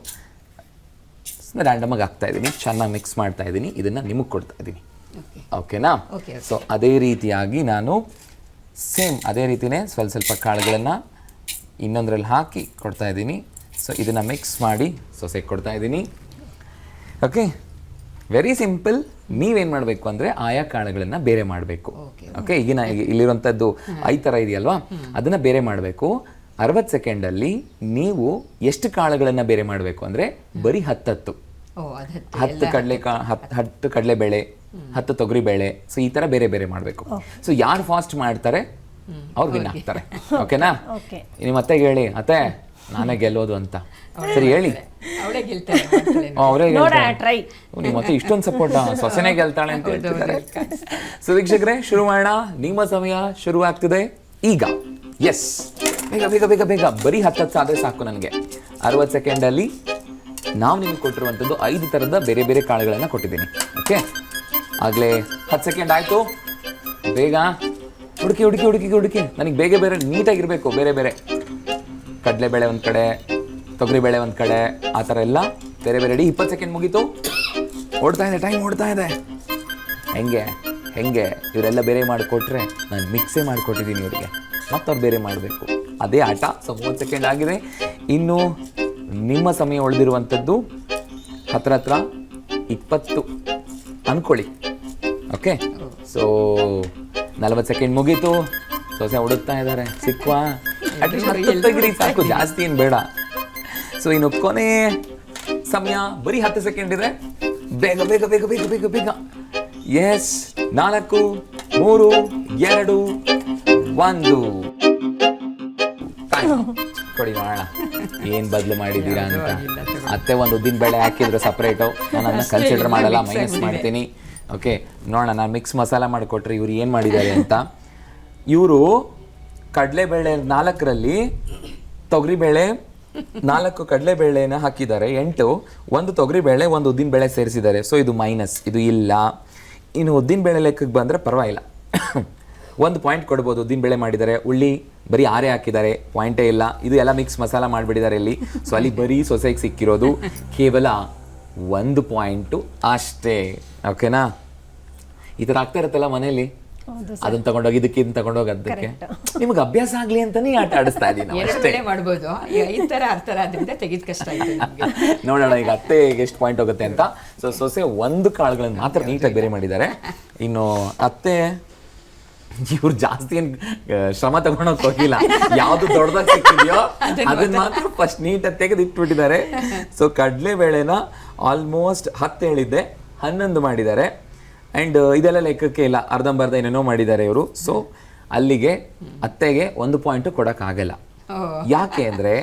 ರ್ಯಾಂಡಮಾಗಿ ಹಾಕ್ತಾಯಿದ್ದೀನಿ, ಚೆನ್ನಾಗಿ ಮಿಕ್ಸ್ ಮಾಡ್ತಾಯಿದ್ದೀನಿ. ಇದನ್ನು ನಿಮಗೆ ಕೊಡ್ತಾಯಿದ್ದೀನಿ, ಓಕೆನಾ? ಸೊ ಅದೇ ರೀತಿಯಾಗಿ ನಾನು ಸೇಮ್ ಅದೇ ರೀತಿಯೇ ಸ್ವಲ್ಪ ಕಾಳುಗಳನ್ನು ಇನ್ನೊಂದರಲ್ಲಿ ಹಾಕಿ ಕೊಡ್ತಾಯಿದ್ದೀನಿ. ಸೊ ಇದನ್ನು ಮಿಕ್ಸ್ ಮಾಡಿ ಸೊಸೆಗೆ ಕೊಡ್ತಾಯಿದ್ದೀನಿ. Okay, very simple. ನೀವೇನು ಮಾಡಬೇಕು ಅಂದರೆ ಆಯಾ ಕಾಳುಗಳನ್ನು ಬೇರೆ ಮಾಡಬೇಕು. ಓಕೆ, ಈಗಿನ ಇಲ್ಲಿರುವಂಥದ್ದು 5 ಥರ ಇದೆಯಲ್ವಾ, ಅದನ್ನು ಬೇರೆ ಮಾಡಬೇಕು. 60 ಸೆಕೆಂಡಲ್ಲಿ ನೀವು ಎಷ್ಟು ಕಾಳುಗಳನ್ನು ಬೇರೆ ಮಾಡಬೇಕು ಅಂದರೆ ಬರೀ 10 ಕಡಲೆಬೇಳೆ, 10 ತೊಗರಿಬೇಳೆ. ಸೊ ಈ ಥರ ಬೇರೆ ಬೇರೆ ಮಾಡಬೇಕು. ಸೊ ಯಾರು ಫಾಸ್ಟ್ ಮಾಡ್ತಾರೆ ಅವ್ರು ವಿನ್ ಆಗ್ತಾರೆ, ಓಕೆನಾ? ನಿಮ್ಮ ಅತ್ತೆಗೆ ಹೇಳಿ, ಅತ್ತೆ ನಾನೇ ಗೆಲ್ಲೋದು ಅಂತ. ಸರಿ ಹೇಳಿ, ಅವರೇ ಗೆಲ್ತಾರೆ. ನಿಮ್ಮ ಮತ್ತೆ ಇಷ್ಟೊಂದು ಸಪೋರ್ಟ್, ಸೊಸೆನೇ ಗೆಲ್ತಾಳೆ ಅಂತ ಹೇಳ್ತಿದ್ದಾರೆ. ಸೊ ವೀಕ್ಷಕರೇ, ಶುರು ಮಾಡೋಣ. ನಿಮ್ಮ ಸಮಯ ಶುರು ಆಗ್ತಿದೆ ಈಗ. ಎಸ್, ಬೇಗ ಬೇಗ ಬೇಗ ಬೇಗ. ಬರೀ 10 ಆದ್ರೆ ಸಾಕು ನನಗೆ. 60 ಸೆಕೆಂಡಲ್ಲಿ ನಾವು ನಿಮ್ಗೆ ಕೊಟ್ಟಿರುವಂಥದ್ದು 5 ಥರದ ಬೇರೆ ಬೇರೆ ಕಾಳುಗಳನ್ನು ಕೊಟ್ಟಿದ್ದೀನಿ. ಓಕೆ, ಆಗಲೇ 10 ಸೆಕೆಂಡ್ ಆಯಿತು. ಬೇಗ ಹುಡುಕಿ ಹುಡುಕಿ ಹುಡುಕಿ ಹುಡುಕಿ. ನನಗೆ ಬೇಗ ಬೇರೆ ನೀಟಾಗಿರಬೇಕು. ಬೇರೆ ಬೇರೆ ಕಡಲೆಬೇಳೆ ಒಂದು ಕಡೆ, ತೊಗರಿಬೇಳೆ ಒಂದು ಕಡೆ, ಆ ಥರ ಎಲ್ಲ ಬೇರೆ ಬೇರೆ. 20 ಸೆಕೆಂಡ್ ಮುಗೀತು. ಓಡ್ತಾ ಇದೆ, ಟೈಮ್ ಓಡ್ತಾ ಇದೆ. ಹೆಂಗೆ ಹೆಂಗೆ ಇವರೆಲ್ಲ ಬೇರೆ ಮಾಡಿಕೊಟ್ರೆ ನಾನು ಮಿಕ್ಸೇ ಮಾಡಿಕೊಟ್ಟಿದ್ದೀನಿ ಇವರಿಗೆ, ಮತ್ತವ್ರು ಬೇರೆ ಮಾಡಬೇಕು. ಅದೇ ಆಟ. ಸೊ 30 ಸೆಕೆಂಡ್ ಆಗಿದೆ. ಇನ್ನು ನಿಮ್ಮ ಸಮಯ ಉಳಿದಿರುವಂಥದ್ದು ಹತ್ರ 20 ಅಂದ್ಕೊಳ್ಳಿ. ಓಕೆ, ಸೊ 40 ಸೆಕೆಂಡ್ ಮುಗೀತು. ಸೊಸೆ ಹುಡುಕ್ತಾ ಇದ್ದಾರೆ, ಸಿಕ್ವಾ? ಅಟ್ಲೀಸ್ಟ್ ತೆಗಿರಿ ಸಾಕು, ಜಾಸ್ತಿ ಏನು ಬೇಡ. ಸೊ ಇನ್ನು ಕೊನೆ ಸಮಯ ಬರೀ 10 ಸೆಕೆಂಡ್ ಇದೆ. ಬೇಗ ಬೇಗ ಬೇಗ ಬೇಗ ಬೇಗ ಬೇಗ. ಎಸ್, 4, 3, 2, 1 ಕೊಡಿ ನೋಡೋಣ ಏನು ಬದಲು ಮಾಡಿದ್ದೀರಾ ಅಂತ. ಅತ್ತೆ ಒಂದು ಉದ್ದಿನ ಬೇಳೆ ಹಾಕಿದ್ರು ಸಪ್ರೇಟು, ನಾನು ಅದನ್ನ ಕನ್ಸಿಡರ್ ಮಾಡಲ್ಲ, ಮೈನಸ್ ಮಾಡ್ತೀನಿ. ಓಕೆ, ನೋಡೋಣ. ನಾನು ಮಿಕ್ಸ್ ಮಸಾಲ ಮಾಡಿಕೊಟ್ರೆ ಇವ್ರು ಏನು ಮಾಡಿದ್ದಾರೆ ಅಂತ. ಇವರು ಕಡಲೆಬೇಳೆ 4ರಲ್ಲಿ ತೊಗರಿಬೇಳೆ 4 ಕಡಲೆಬೇಳೆನ ಹಾಕಿದ್ದಾರೆ, 8 ಒಂದು ತೊಗರಿಬೇಳೆ, ಒಂದು ಉದ್ದಿನಬೇಳೆ ಸೇರಿಸಿದ್ದಾರೆ. ಸೊ ಇದು ಮೈನಸ್, ಇದು ಇಲ್ಲ. ಇನ್ನು ಉದ್ದಿನಬೇಳೆ ಲೆಕ್ಕಕ್ಕೆ ಬಂದರೆ ಪರವಾಗಿಲ್ಲ, 1 ಪಾಯಿಂಟ್ ಕೊಡ್ಬೋದು. ಉದ್ದಿನಬೇಳೆ ಮಾಡಿದ್ದಾರೆ, ಉಳ್ಳಿ ಬರೀ 6 ಹಾಕಿದ್ದಾರೆ, ಪಾಯಿಂಟೇ ಇಲ್ಲ. ಇದು ಎಲ್ಲ ಮಿಕ್ಸ್ ಮಸಾಲ ಮಾಡಿಬಿಟ್ಟಿದ್ದಾರೆ ಇಲ್ಲಿ. ಸೊ ಅಲ್ಲಿ ಬರೀ ಸೊಸೆಗೆ ಸಿಕ್ಕಿರೋದು ಕೇವಲ 1 ಪಾಯಿಂಟು ಅಷ್ಟೇ, ಓಕೆನಾ? ಈ ಥರ ಆಗ್ತಾ ಇರುತ್ತಲ್ಲ ಮನೇಲಿ, ಅದನ್ನ ತಗೊಂಡೋಗಿ ಇದಕ್ಕೆ, ಇದನ್ನ ತಗೊಂಡೋಗಿ ಅದಕ್ಕೆ. ನಿಮ್ಗೆ ಅಭ್ಯಾಸ ಆಗ್ಲಿ ಅಂತಾನೆ ಆಟ ಆಡಿಸ್ತಾ ಇದ್ದೀನಿ ಅಷ್ಟೇ. ಮಾಡ್ಬೋದು, ಈ ಥರ ಅರ್ಥ ಆದ್ರಿಂದ ತೆಗೆದು ಕಷ್ಟ ಆಯ್ತು. ನೋಡೋಣ ಈಗ ಅತ್ತೆಗೆ ಎಷ್ಟು ಪಾಯಿಂಟ್ ಹೋಗುತ್ತೆ ಅಂತ. ಸೊ ಸೊಸೆ 1 ಕಾಳುಗಳನ್ನು ಮಾತ್ರ ನೀಟಾಗಿ ಬೇರೆ ಮಾಡಿದ್ದಾರೆ. ಇನ್ನು ಅತ್ತೆ ಇವ್ರು ಜಾಸ್ತಿ ಏನು ಶ್ರಮ ತಗೊಂಡೋಗಿ ಹೋಗಿಲ್ಲ, ಯಾವ್ದು ದೊಡ್ಡದಾಗಿ ಸಿಕ್ಕಿದೆಯೋ ಅದನ್ನ ಮಾತ್ರ ಫಸ್ಟ್ ನೀಟಾಗಿ ತೆಗೆದು ಇಟ್ಬಿಟ್ಟಿದ್ದಾರೆ. ಸೊ ಕಡಲೆಬೇಳೆನ ಆಲ್ಮೋಸ್ಟ್ 10 ಹೇಳಿದ್ದೆ, 11 ಮಾಡಿದ್ದಾರೆ. ಆ್ಯಂಡ್ ಇದೆಲ್ಲ ಲೆಕ್ಕಕ್ಕೆ ಇಲ್ಲ, ಅರ್ಧಂಬರ್ಧ ಏನೇನೋ ಮಾಡಿದ್ದಾರೆ ಇವರು. ಸೊ ಅಲ್ಲಿಗೆ ಅತ್ತೆಗೆ 1 ಪಾಯಿಂಟು ಕೊಡೋಕ್ಕಾಗಲ್ಲ. ಯಾಕೆ ಅಂದರೆ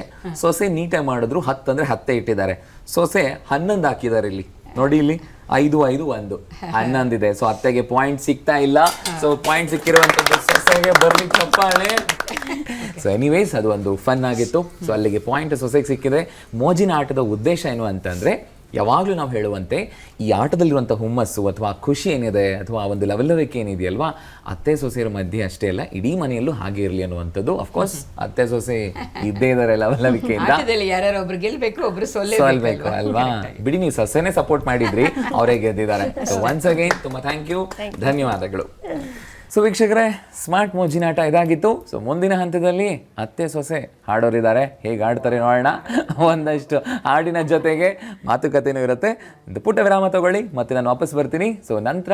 ಸೊಸೆ ನೀಟಾಗಿ ಮಾಡಿದ್ರು 10 ಅಂದರೆ 10 ಇಟ್ಟಿದ್ದಾರೆ. ಸೊಸೆ 11 ಹಾಕಿದ್ದಾರೆ ಇಲ್ಲಿ ನೋಡಿ, ಇಲ್ಲಿ 5, 5, 1, 11 ಇದೆ. ಸೊ ಅತ್ತೆಗೆ ಪಾಯಿಂಟ್ ಸಿಗ್ತಾ ಇಲ್ಲ. ಸೊ ಪಾಯಿಂಟ್ ಸಿಕ್ಕಿರುವಂಥದ್ದು ಸೊಸೆಗೆ ಬರ್ಲಿ ಚಪ್ಪಾಳೆ. ಸೊ ಎನಿವೇಸ್ ಅದು ಒಂದು ಫನ್ ಆಗಿತ್ತು. ಸೊ ಅಲ್ಲಿಗೆ ಪಾಯಿಂಟ್ ಸೊಸೆಗೆ ಸಿಕ್ಕಿದೆ. ಮೋಜಿನ ಆಟದ ಉದ್ದೇಶ ಏನು ಅಂತಂದರೆ ಯಾವಾಗಲೂ ನಾವು ಹೇಳುವಂತೆ ಈ ಆಟದಲ್ಲಿರುವಂಥ ಹುಮ್ಮಸ್ಸು ಅಥವಾ ಖುಷಿ ಏನಿದೆ ಅಥವಾ ಒಂದು ಲವಲವಿಕೆ ಏನಿದೆಯಲ್ವಾ, ಅತ್ತೆ ಸೊಸೆಯರ ಮಧ್ಯೆ ಅಷ್ಟೇ ಅಲ್ಲ, ಇಡೀ ಮನೆಯಲ್ಲೂ ಹಾಗೆ ಇರಲಿ ಅನ್ನುವಂಥದ್ದು. ಅಫ್ಕೋರ್ಸ್ ಅತ್ತೆ ಸೊಸೆ ಇದ್ದೇ ಇದ್ದಾರೆ ಲವಲವಿಕೆಯಿಂದ. ಯಾರು ಒಬ್ರು ಗೆಲ್ಬೇಕು, ಒಬ್ರು ಸೋಲ್ಬೇಕು ಅಲ್ವಾ? ಬಿಡಿ, ನೀವು ಸೊಸೆನೇ ಸಪೋರ್ಟ್ ಮಾಡಿದ್ರಿ, ಅವರೇ ಗೆದ್ದಿದ್ದಾರೆ. ಸೊ ಒನ್ಸ್ ಅಗೈನ್ ತುಂಬ ಥ್ಯಾಂಕ್ ಯು, ಧನ್ಯವಾದಗಳು. ಸೊ ವೀಕ್ಷಕರೇ, ಸ್ಮಾರ್ಟ್ ಮೋಜಿನಾಟ ಇದಾಗಿತ್ತು. ಸೊ ಮುಂದಿನ ಹಂತದಲ್ಲಿ ಅತ್ತೆ ಸೊಸೆ ಹಾಡೋರಿದ್ದಾರೆ, ಹೇಗೆ ಆಡ್ತಾರೆ ನೋಡೋಣ. ಒಂದಷ್ಟು ಹಾಡಿನ ಜೊತೆಗೆ ಮಾತುಕತೆನೂ ಇರುತ್ತೆ. ಒಂದು ಪುಟ್ಟ ವಿರಾಮ ತಗೊಳ್ಳಿ, ಮತ್ತೆ ನಾನು ವಾಪಸ್ ಬರ್ತೀನಿ. ಸೊ ನಂತರ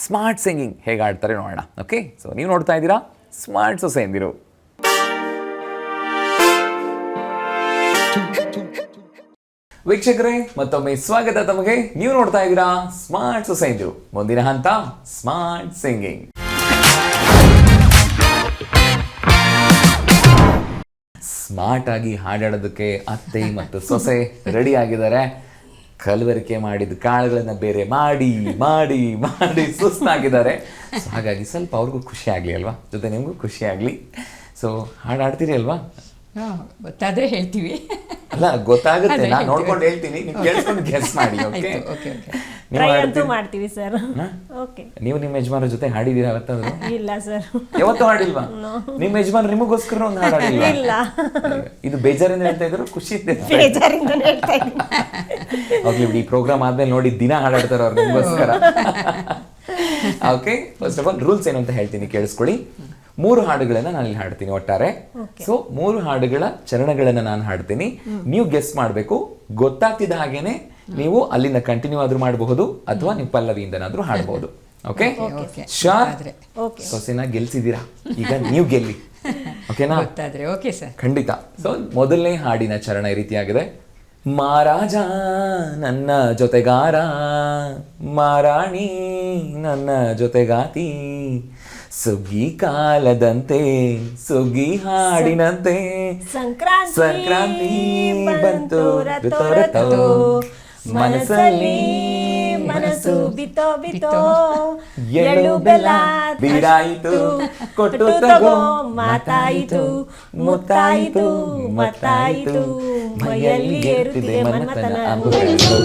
ಸ್ಮಾರ್ಟ್ ಸಿಂಗಿಂಗ್ ಹೇಗೆ ಆಡ್ತಾರೆ ನೋಡೋಣ. ಓಕೆ, ಸೊ ನೀವು ನೋಡ್ತಾ ಇದ್ದೀರಾ ಸ್ಮಾರ್ಟ್ ಸೊಸೆ ಎಂದಿರು. ವೀಕ್ಷಕರೇ, ಮತ್ತೊಮ್ಮೆ ಸ್ವಾಗತ ತಮಗೆ. ನೀವು ನೋಡ್ತಾ ಇದ್ದೀರಾ ಸ್ಮಾರ್ಟ್ ಸೊಸೆ ಎಂದಿರು. ಮುಂದಿನ ಹಂತ ಸ್ಮಾರ್ಟ್ ಸಿಂಗಿಂಗ್. ಸ್ಮಾರ್ಟ್ ಆಗಿ ಹಾಡಾಡೋದಕ್ಕೆ ಅತ್ತೆ ಮತ್ತು ಸೊಸೆ ರೆಡಿ ಆಗಿದ್ದಾರೆ. ಕಲಬೆರಕೆ ಮಾಡಿದ ಕಾಳುಗಳನ್ನ ಬೇರೆ ಮಾಡಿ ಮಾಡಿ ಮಾಡಿ ಸುಸ್ತಾಗಿದ್ದಾರೆ. ಸೊ ಹಾಗಾಗಿ ಸ್ವಲ್ಪ ಅವ್ರಿಗೂ ಖುಷಿ ಆಗಲಿ ಅಲ್ವಾ, ಜೊತೆ ನಿಮಗೂ ಖುಷಿ ಆಗಲಿ. ಸೊ ಹಾಡಾಡ್ತೀರಿ ಅಲ್ವಾ? ಗೊತ್ತಾದ್ರೆ ಹೇಳ್ತೀವಿ. ಅಲ್ಲ, ಗೊತ್ತಾಗುತ್ತೆ, ನಾನು ನೋಡ್ಕೊಂಡು ಹೇಳ್ತೀನಿ, ನೀವು ಕೇಳಿಸ್ಕೊಂಡು ಗೆಸ್ ಮಾಡಿ. ಓಕೆ, ಮಾಡ್ತೀವಿ ಸರ್. ನೀವು ನಿಮ್ಮ ಯಜಮಾನ ಜೊತೆ ಹಾಡಿದೀರಾ ಯಾವತ್ತಾದ್ರೂ? ಇಲ್ಲ ಸರ್, ಯಾವತ್ತೂ ಹಾಡಿಲ್ವಾ? ನಿಮ್ಮ ಯಜಮಾನ ನಿಮಗೋಸ್ಕರ ಒಂದು ಹಾಡಿಲ್ವಾ? ಇಲ್ಲ. ಇದು ಬೇಜಾರಿಂದ ಹೇಳ್ತಾ ಇದ್ರು, ಖುಷಿ ಹೋಗ್ಲಿ ಬಿಡಿ, ಈ ಪ್ರೋಗ್ರಾಮ್ ಆದ್ಮೇಲೆ ನೋಡಿ ದಿನ ಹಾಡಾಡ್ತಾರ ಅವ್ರು ನಿಮಗೋಸ್ಕರ. Okay, first of all rules ಏನು ಅಂತ ಹೇಳ್ತೀನಿ, ಕೇಳಿಸ್ಕೊಳ್ಳಿ. 3 ಹಾಡುಗಳನ್ನ ನಾನು ಇಲ್ಲಿ ಹಾಡ್ತೀನಿ ಒಟ್ಟಾರೆ. ಸೊ 3 ಹಾಡುಗಳ ಚರಣಗಳನ್ನ ನಾನು ಹಾಡ್ತೀನಿ, ನೀವು ಗೆಸ್ ಮಾಡಬೇಕು. ಗೊತ್ತಾಗ್ತಿದ್ದ ಹಾಗೇನೆ ನೀವು ಅಲ್ಲಿಂದ ಕಂಟಿನ್ಯೂ ಆದ್ರೂ ಮಾಡಬಹುದು ಅಥವಾ ನೀವು ಪಲ್ಲವಿಯಿಂದನಾದ್ರೂ ಹಾಡಬಹುದು. ಓಕೆ, ಶಾರ್ ಸೊಸೆನ ಗೆಲ್ಸಿದ್ದೀರಾ, ಈಗ ನೀವು ಗೆಲ್ಲಿ. ಓಕೆನಾ? ಓಕೆ ಸರ್, ಖಂಡಿತ. ಸೊ ಮೊದಲನೇ ಹಾಡಿನ ಚರಣ ಈ ರೀತಿಯಾಗಿದೆ. ಮಹಾರಾಜ ನನ್ನ ಜೊತೆಗಾರ, ಮಹಾರಾಣಿ ನನ್ನ ಜೊತೆಗಾತಿ, ಸುಗ್ಗಿ ಕಾಲದಂತೆ ಸುಗ್ಗಿ ಹಾಡಿನಂತೆ ಸಂಕ್ರಾಂತಿ ಬಂತು ರತೋ, ಮನಸ್ಸಲ್ಲಿ ಮನಸ್ಸು ಬಿತೋ ಬಿತೋ, ಎಳ್ಳು ಬೆಲ್ಲ ಬೀರಾಯಿತು, ಕೊಟ್ಟು ತಗೋ ಮಾತಾಯಿತು, ಮುತ್ತಾಯಿತು ಮತ್ತಾಯಿತು, ಮೈಯಲ್ಲಿ ಏರುತ್ತಿದೆ ಮನ್ಮಥನ ಅಂಬುಗಳು.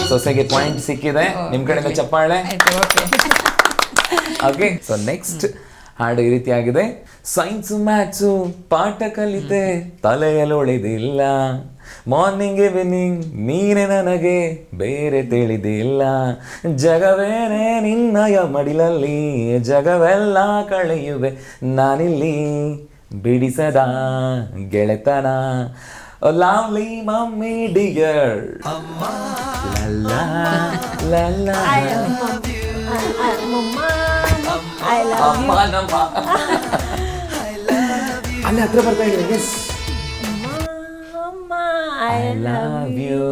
ಸೊಸೆಗೆ ಪಾಯಿಂಟ್ ಸಿಕ್ಕಿದೆ, ನಿಮ್ ಕಡೆಯಿಂದ ಚಪ್ಪಾಳೆ. ಓಕೆ, ಸೊ ನೆಕ್ಸ್ಟ್ ಹಾಡು ಈ ರೀತಿಯಾಗಿದೆ. ಸೈನ್ಸು ಮ್ಯಾಥ್ಸು ಪಾಠ ಕಲಿತೆ ತಲೆಯಲ್ಲೊಳಿದಿಲ್ಲ, ಮಾರ್ನಿಂಗ್ ಈವ್ನಿಂಗ್ ನೀನೆ ನನಗೆ ಬೇರೆ ತಿಳಿದಿಲ್ಲ, ಜಗವೇನೆ ನಿನ್ನಯ ಮಡಿಲಲ್ಲಿ ಜಗವೆಲ್ಲ ಕಳೆಯುವೆ ನಾನಿಲ್ಲಿ ಬಿಡಿಸದ ಗೆಳೆತನ. ಲವ್ಲಿ ಮಮ್ಮಿ ಡಿಯರ್, ಅಲ್ಲಿ ಹತ್ರ ಬರ್ತಾ ಇದ್ದೀನಿ. I love you.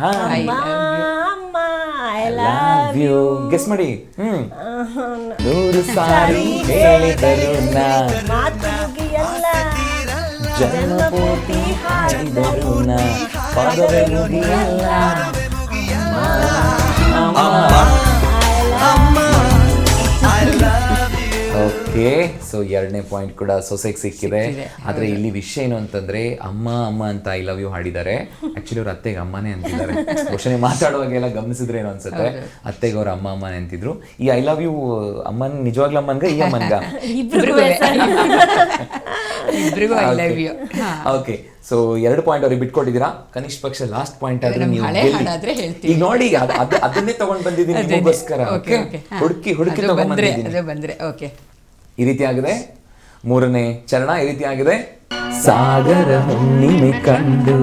I love you. Guess ಮಾಡಿ. 100 ಸಾರಿ ಹೇಳಿದರು ನಾ, ಜನ್ಮ ಪೂರ್ತಿ ಹಾಡಿದರು ನಾ, ಪದವೇ ಮುಗಿಯಲ್ಲ. ಓಕೆ, ಸೊ 2ನೇ ಪಾಯಿಂಟ್ ಕೂಡ ಸೊಸೆಗೆ ಸಿಕ್ಕಿದೆ. ಆದ್ರೆ ಇಲ್ಲಿ ವಿಷಯ ಏನು ಅಂತಂದ್ರೆ, ಅಮ್ಮ ಅಮ್ಮ ಅಂತ ಐ ಲವ್ ಯು ಹಾಡಿದ್ದಾರೆ. ಆಕ್ಚುಲಿ ಅವ್ರ ಅತ್ತೆಗೆ ಅಮ್ಮನೇ ಅಂತಿದ್ದಾರೆ. ಬಹುಶಃ ಮಾತಾಡುವಾಗೆಲ್ಲ ಗಮನಿಸಿದ್ರೆ ಏನು ಅನ್ಸುತ್ತೆ, ಅತ್ತೆಗೆ ಅವ್ರ ಅಮ್ಮ ಅಮ್ಮನೇ ಅಂತಿದ್ರು. ಈ ಐ ಲವ್ ಯು ಅಮ್ಮನ್ ನಿಜವಾಗ್ಲೂ ಅಮ್ಮನ್ಗ ಈ ಅಮ್ಮನ್ಗ? ಓಕೆ, ಸೊ 2 ಪಾಯಿಂಟ್ ಅವ್ರಿಗೆ ಬಿಟ್ಕೊಟ್ಟಿದ್ದೀರಾ. ಕನಿಷ್ಠ ಪಕ್ಷ ಲಾಸ್ಟ್ ಪಾಯಿಂಟ್ ಆದ್ರೆ ನೀವು ಈಗ ನೋಡಿ, ಅದನ್ನೇ ತಗೊಂಡ್ ಬಂದಿದ್ದೀನಿ ನಿಮಗೋಸ್ಕರ. ಹುಡುಕಿ ತಗೊಂಡ್ ಬಂದಿದ್ದೀನಿ. ಈ ರೀತಿಯಾಗಿದೆ 3ನೇ ಚರಣ. ಈ ರೀತಿಯಾಗಿದೆ. ಸಾಗರ ಹುಣ್ಣಿಮೆ ಕಂಡು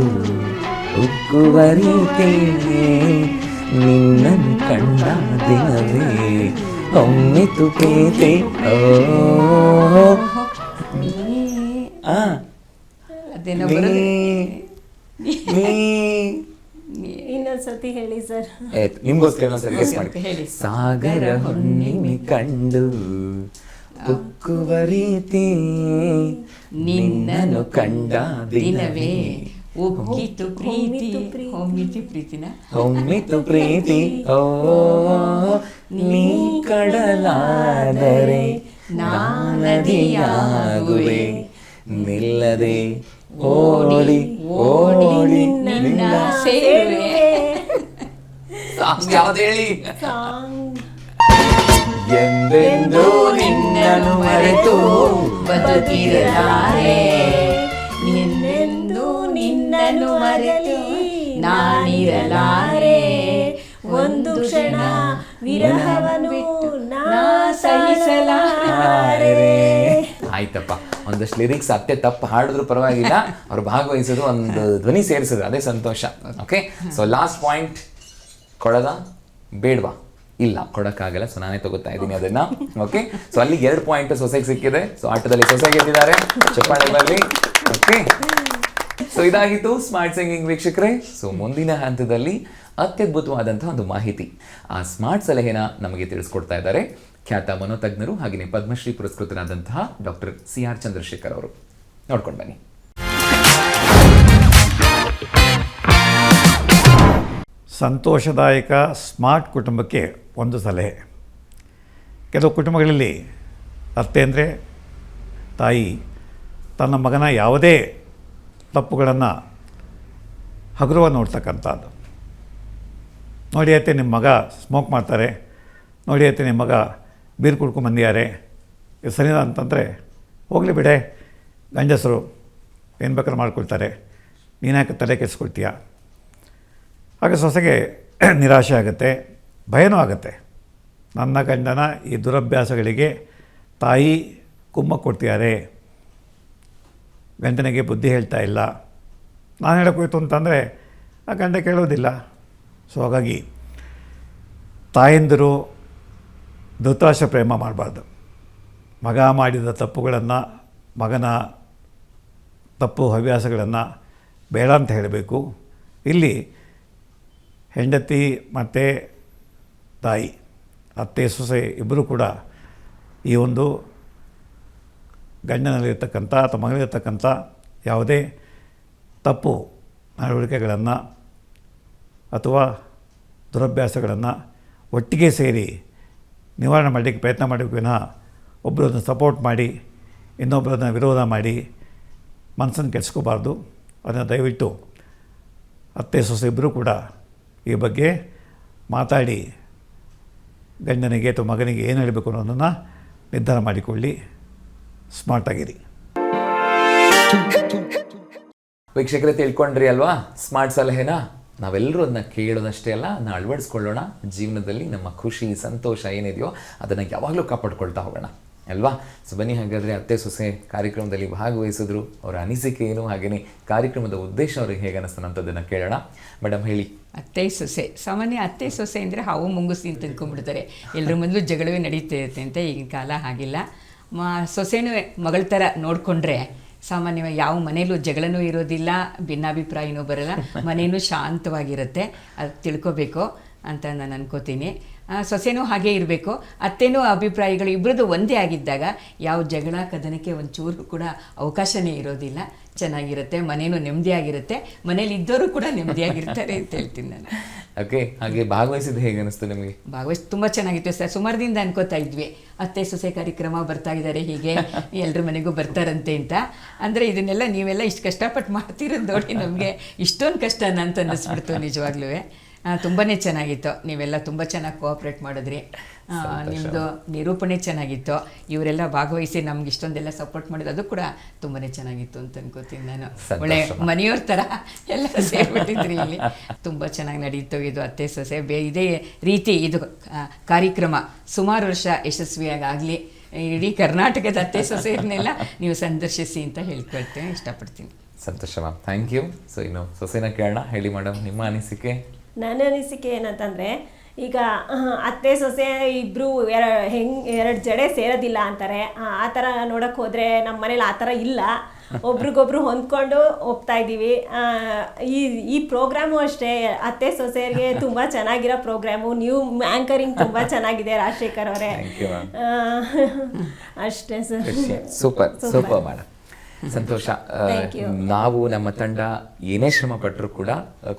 ಉಕ್ಕುವ ರೀತಿ ನಿನ್ನನ್ನು ಕಂಡ ದಿನವೇ ಒಮ್ಮಿತು ಪ್ರೀತಿ. ಇನ್ನೊಂದ್ಸತಿ ಹೇಳಿ ಸರ್. ನಿಮ್ಗೋಸ್ಕರ ಸಾಗರ ಹುಣ್ಣಿಮೆ ಕಂಡು ಉಕ್ಕುವ ರೀತಿ ನಿನ್ನನ್ನು ಕಂಡ ದಿನವೇ ಒಮ್ಮಿತು ಪ್ರೀತಿ. ಒಮ್ಮಿತು ಪ್ರೀತಿ. ಓ ನೀ ಕಡಲಾದರೆ ನದಿಯಾಗುವೆ, ನಿಲ್ಲದೆ ಓಡಿ ಓಡಿ ನಿನ್ನ ಸೇರುವೆ. ಸಾಂಗ್ ಯಾವ್ದು ಹೇಳಿ? ಎಂದೆಂದೂ ನಿನ್ನನ್ನು ಮರೆತು ಬದುಕಿರಲಾರೆ, ನಿನ್ನೆಂದೂ ನಿನ್ನನ್ನು ಮರೆತು ನಾನಿರಲಾರೆ, ಒಂದು ಕ್ಷಣ ವಿರಹವನ್ನು ನಾ ಸಹಿಸಲಾರೆ. ಆಯ್ತಪ್ಪ, ಒಂದಷ್ಟು ಲಿರಿಕ್ಸ್ ಅತ್ತೆ ತಪ್ಪು ಹಾಡಿದ್ರು ಪರವಾಗಿಲ್ಲ, ಅವ್ರು ಭಾಗವಹಿಸೋದು ಒಂದು ಧ್ವನಿ ಸೇರಿಸೋದು ಅದೇ ಸಂತೋಷ. ಓಕೆ, ಸೊ ಲಾಸ್ಟ್ ಪಾಯಿಂಟ್ ಕೊಡದ ಬೇಡವಾ? ಇಲ್ಲ, ಕೊಡಕ್ಕಾಗಲ್ಲ, ಸೊ ನಾನೇ ತಗೋತಾ ಇದ್ದೀನಿ ಅದನ್ನ. ಓಕೆ, ಸೊ ಅಲ್ಲಿ 2 ಪಾಯಿಂಟ್ ಸೊಸೆಗೆ ಸಿಕ್ಕಿದೆ. ಸೊ ಆಟದಲ್ಲಿ ಸೊಸೆ ಗೆದ್ದಿದ್ದಾರೆ, ಚಪ್ಪಾಳೆ ಬರಲಿ. ಓಕೆ, ಸೊ ಇದಾಗಿತ್ತು ಸ್ಮಾರ್ಟ್ ಸಿಂಗಿಂಗ್ ವೀಕ್ಷಕರೇ. ಸೊ ಮುಂದಿನ ಹಂತದಲ್ಲಿ ಅತ್ಯದ್ಭುತವಾದಂತಹ ಒಂದು ಮಾಹಿತಿ, ಆ ಸ್ಮಾರ್ಟ್ ಸಲಹೆನ ನಮಗೆ ತಿಳಿಸ್ಕೊಡ್ತಾ ಇದ್ದಾರೆ ಖ್ಯಾತ ಮನೋತಜ್ಞರು ಹಾಗೆಯೇ ಪದ್ಮಶ್ರೀ ಪುರಸ್ಕೃತರಾದಂತಹ ಡಾಕ್ಟರ್ CR ಚಂದ್ರಶೇಖರ್ ಅವರು. ನೋಡ್ಕೊಂಡು ಬನ್ನಿ. ಸಂತೋಷದಾಯಕ ಸ್ಮಾರ್ಟ್ ಕುಟುಂಬಕ್ಕೆ ಒಂದು ಸಲಹೆ. ಕೆಲವು ಕುಟುಂಬಗಳಲ್ಲಿ ಅತ್ತೆ ಅಂದರೆ ತಾಯಿ ತನ್ನ ಮಗನ ಯಾವುದೇ ತಪ್ಪುಗಳನ್ನು ಹಗುರವಾಗಿ ನೋಡ್ತಕ್ಕಂಥದ್ದು. ನೋಡಿ ಅತ್ತೆ, ನಿಮ್ಮ ಮಗ ಸ್ಮೋಕ್ ಮಾಡ್ತಾರೆ, ನೋಡಿ ಅತ್ತೆ ನಿಮ್ಮ ಮಗ ಬೀರು ಕುಡ್ಕೊಂಡು ಬಂದಿದ್ದಾರೆ, ಇದು ಸರಿನಾ ಅಂತಂದರೆ ಹೋಗಲಿ ಬಿಡೆ, ಗಂಡಸರು ಏನು ಬೇಕಾದ್ರೂ ಮಾಡ್ಕೊಳ್ತಾರೆ, ನೀನ್ಯಾಕೆ ತಲೆ ಕೆಡಿಸ್ಕೊಳ್ತೀಯ. ಆಗ ಸೊಸೆಗೆ ನಿರಾಶೆ ಆಗುತ್ತೆ, ಭಯನೂ ಆಗುತ್ತೆ. ನನ್ನ ಗಂಡನ ಈ ದುರಭ್ಯಾಸಗಳಿಗೆ ತಾಯಿ ಕುಮ್ಮ ಕೊಡ್ತಿದ್ದಾರೆ, ಗಂಡನಿಗೆ ಬುದ್ಧಿ ಹೇಳ್ತಾ ಇಲ್ಲ, ನಾನು ಹೇಳೋಕ್ಕೋಯ್ತು ಅಂತಂದರೆ ಆ ಗಂಡ ಕೇಳೋದಿಲ್ಲ. ಸೊ ಹಾಗಾಗಿ ತಾಯಂದಿರು ಧೃತರಾಷ್ಟ್ರ ಪ್ರೇಮ ಮಾಡಬಾರ್ದು. ಮಗ ಮಾಡಿದ ತಪ್ಪುಗಳನ್ನು, ಮಗನ ತಪ್ಪು ಹವ್ಯಾಸಗಳನ್ನು ಬೇಡ ಅಂತ ಹೇಳಬೇಕು. ಇಲ್ಲಿ ಹೆಂಡತಿ ಮತ್ತು ತಾಯಿ, ಅತ್ತೆ ಸೊಸೆ ಇಬ್ಬರೂ ಕೂಡ ಈ ಒಂದು ಗಂಡನಲ್ಲಿರ್ತಕ್ಕಂಥ ಅಥವಾ ಮಗನಲ್ಲಿರ್ತಕ್ಕಂಥ ಯಾವುದೇ ತಪ್ಪು ನಡವಳಿಕೆಗಳನ್ನು ಅಥವಾ ದುರಭ್ಯಾಸಗಳನ್ನು ಒಟ್ಟಿಗೆ ಸೇರಿ ನಿವಾರಣೆ ಮಾಡಲಿಕ್ಕೆ ಪ್ರಯತ್ನ ಮಾಡಬೇಕು ವಿನಃ ಒಬ್ಬರನ್ನು ಸಪೋರ್ಟ್ ಮಾಡಿ ಇನ್ನೊಬ್ಬರನ್ನು ವಿರೋಧ ಮಾಡಿ ಮನಸ್ಸನ್ನು ಕೆಡಿಸ್ಕೋಬಾರ್ದು. ಅದನ್ನು ದಯವಿಟ್ಟು ಅತ್ತೆ ಸೊಸೆ ಇಬ್ಬರೂ ಕೂಡ ಈ ಬಗ್ಗೆ ಮಾತಾಡಿ ಗಂಡನಿಗೆ ಅಥವಾ ಮಗನಿಗೆ ಏನು ಹೇಳಬೇಕು ಅನ್ನೋದನ್ನು ನಿರ್ಧಾರ ಮಾಡಿಕೊಳ್ಳಿ. ಸ್ಮಾರ್ಟಾಗಿರಿ. ವೀಕ್ಷಕರೇ, ತಿಳ್ಕೊಂಡ್ರಿ ಅಲ್ವಾ ಸ್ಮಾರ್ಟ್ ಸಲಹೆನ? ನಾವೆಲ್ಲರೂ ಅದನ್ನ ಕೇಳೋದಷ್ಟೇ ಅಲ್ಲ, ಅದನ್ನ ಅಳವಡಿಸ್ಕೊಳ್ಳೋಣ ಜೀವನದಲ್ಲಿ. ನಮ್ಮ ಖುಷಿ ಸಂತೋಷ ಏನಿದೆಯೋ ಅದನ್ನು ಯಾವಾಗಲೂ ಕಾಪಾಡ್ಕೊಳ್ತಾ ಹೋಗೋಣ ಅಲ್ವಾ? ಸೊ ಬನ್ನಿ, ಹಾಗಾದರೆ ಅತ್ತೆ ಸೊಸೆ ಕಾರ್ಯಕ್ರಮದಲ್ಲಿ ಭಾಗವಹಿಸಿದ್ರು, ಅವರ ಅನಿಸಿಕೆ ಏನು, ಹಾಗೆಯೇ ಕಾರ್ಯಕ್ರಮದ ಉದ್ದೇಶ ಅವ್ರಿಗೆ ಹೇಗೆ ಅನ್ನಿಸ್ತಂಥದ್ದನ್ನು ಕೇಳೋಣ. ಮೇಡಮ್ ಹೇಳಿ. ಅತ್ತೆ ಸೊಸೆ, ಸಾಮಾನ್ಯ ಅತ್ತೆ ಸೊಸೆ ಅಂದರೆ ಹಾವು ಮುಂಗುಸಿ ಅಂತ ತಿಳ್ಕೊಂಡ್ಬಿಡ್ತಾರೆ. ಎಲ್ಲರ ಮೊದಲು ಜಗಳವೇ ನಡೀತಾ ಇರುತ್ತೆ ಅಂತ. ಈಗಿನ ಕಾಲ ಹಾಗಿಲ್ಲ. ಸೊಸೆನೂ ಮಗಳ ಥರ ನೋಡಿಕೊಂಡ್ರೆ ಸಾಮಾನ್ಯವಾಗಿ ಯಾವ ಮನೇಲೂ ಜಗಳನೂ ಇರೋದಿಲ್ಲ, ಭಿನ್ನಾಭಿಪ್ರಾಯನೂ ಬರೋಲ್ಲ, ಮನೇನೂ ಶಾಂತವಾಗಿರುತ್ತೆ. ಅದು ತಿಳ್ಕೊಬೇಕು ಅಂತ ನಾನು ಅನ್ಕೋತೀನಿ. ಸೊಸೆನೂ ಹಾಗೇ ಇರಬೇಕು. ಅತ್ತೆನೂ ಅಭಿಪ್ರಾಯಗಳು ಇಬ್ಬರದ್ದು ಒಂದೇ ಆಗಿದ್ದಾಗ ಯಾವ ಜಗಳ ಕದನಕ್ಕೆ ಒಂಚೂರು ಕೂಡ ಅವಕಾಶನೇ ಇರೋದಿಲ್ಲ. ಚೆನ್ನಾಗಿರುತ್ತೆ, ಮನೇನೂ ನೆಮ್ಮದಿಯಾಗಿರುತ್ತೆ, ಮನೇಲಿ ಇದ್ದವರು ಕೂಡ ನೆಮ್ಮದಿಯಾಗಿರ್ತಾರೆ ಅಂತ ಹೇಳ್ತೀನಿ ನಾನು. ಓಕೆ, ಹಾಗೆ ಭಾಗವಹಿಸಿದ್ದು ಹೇಗೆ ಅನಿಸ್ತು ನಿಮಗೆ? ಭಾಗವಹಿಸಿ ತುಂಬ ಚೆನ್ನಾಗಿತ್ತು ಸರ್. ಸುಮಾರು ದಿನದಿಂದ ಅನ್ಕೋತಾ ಇದ್ವಿ ಅತ್ತೆ ಸೊಸೆ ಕಾರ್ಯಕ್ರಮ ಬರ್ತಾ ಇದ್ದಾರೆ, ಹೀಗೆ ಎಲ್ಲರ ಮನೆಗೂ ಬರ್ತಾರಂತೆ ಅಂತ. ಅಂದರೆ ಇದನ್ನೆಲ್ಲ ನೀವೆಲ್ಲ ಇಷ್ಟು ಕಷ್ಟಪಟ್ಟು ಮಾಡ್ತಿರೋದು ನೋಡಿ ನಮಗೆ ಇಷ್ಟೊಂದು ಕಷ್ಟನ ಅಂತ ಅನ್ನಿಸ್ಬಿಡ್ತು ನಿಜವಾಗ್ಲೂ. ತುಂಬಾ ಚೆನ್ನಾಗಿತ್ತು. ನೀವೆಲ್ಲ ತುಂಬ ಚೆನ್ನಾಗಿ ಕೋಆಪ್ರೇಟ್ ಮಾಡಿದ್ರಿ. ನಿಮ್ಮದು ನಿರೂಪಣೆ ಚೆನ್ನಾಗಿತ್ತು. ಇವರೆಲ್ಲ ಭಾಗವಹಿಸಿ ನಮ್ಗೆ ಇಷ್ಟೊಂದೆಲ್ಲ ಸಪೋರ್ಟ್ ಮಾಡಿದ್ದು ಅದು ಕೂಡ ತುಂಬಾ ಚೆನ್ನಾಗಿತ್ತು ಅಂತ ಅನ್ಕೋತೀನಿ ನಾನು. ಒಳ್ಳೆ ಮನೆಯವ್ರ ಥರ ಎಲ್ಲ ಸೇರ್ಬಿಟ್ಟಿದ್ರಿ ಇಲ್ಲಿ. ತುಂಬ ಚೆನ್ನಾಗಿ ನಡೀತು ಇದು ಅತ್ತೆ ಸೊಸೆ. ಇದೇ ರೀತಿ ಇದು ಕಾರ್ಯಕ್ರಮ ಸುಮಾರು ವರ್ಷ ಯಶಸ್ವಿಯಾಗಿ ಆಗಲಿ. ಇಡೀ ಕರ್ನಾಟಕದ ಅತ್ತೆ ಸೊಸೆಯರನ್ನೆಲ್ಲ ನೀವು ಸಂದರ್ಶಿಸಿ ಅಂತ ಹೇಳ್ಕೊಳ್ತೇನೆ, ಇಷ್ಟಪಡ್ತೀನಿ. ಸಂತೋಷ ಮ್ಯಾಮ್, ಥ್ಯಾಂಕ್ ಯು. ಸೊ ಇನ್ನು ಸೊಸೆನ ಕೇಳೋಣ. ಹೇಳಿ ಮೇಡಮ್, ನಿಮ್ಮ ಅನಿಸಿಕೆ? ನನ್ನ ಅನಿಸಿಕೆ ಏನಂತಂದರೆ, ಈಗ ಅತ್ತೆ ಸೊಸೆ ಇಬ್ಬರು ಎರಡು ಜಡೆ ಸೇರೋದಿಲ್ಲ ಅಂತಾರೆ. ಆ ಥರ ನೋಡೋಕ್ಕೆ ಹೋದರೆ ನಮ್ಮ ಮನೇಲಿ ಆ ಥರ ಇಲ್ಲ. ಒಬ್ರಿಗೊಬ್ರು ಹೊಂದ್ಕೊಂಡು ಹೋಗ್ತಾ ಇದ್ದೀವಿ. ಈ ಪ್ರೋಗ್ರಾಮು ಅಷ್ಟೇ, ಅತ್ತೆ ಸೊಸೆಯರಿಗೆ ತುಂಬ ಚೆನ್ನಾಗಿರೋ ಪ್ರೋಗ್ರಾಮು. ನೀವು ಆ್ಯಂಕರಿಂಗ್ ತುಂಬ ಚೆನ್ನಾಗಿದೆ ರಾಜಶೇಖರ್ ಅವರೇ. ಅಷ್ಟೇ ಸರ್. Super super madam. ಸಂತೋಷ. Thank you. ನಾವು ನಮ್ಮ ತಂಡ ಏನೇ ಶ್ರಮ ಪಟ್ಟರು ಕೂಡ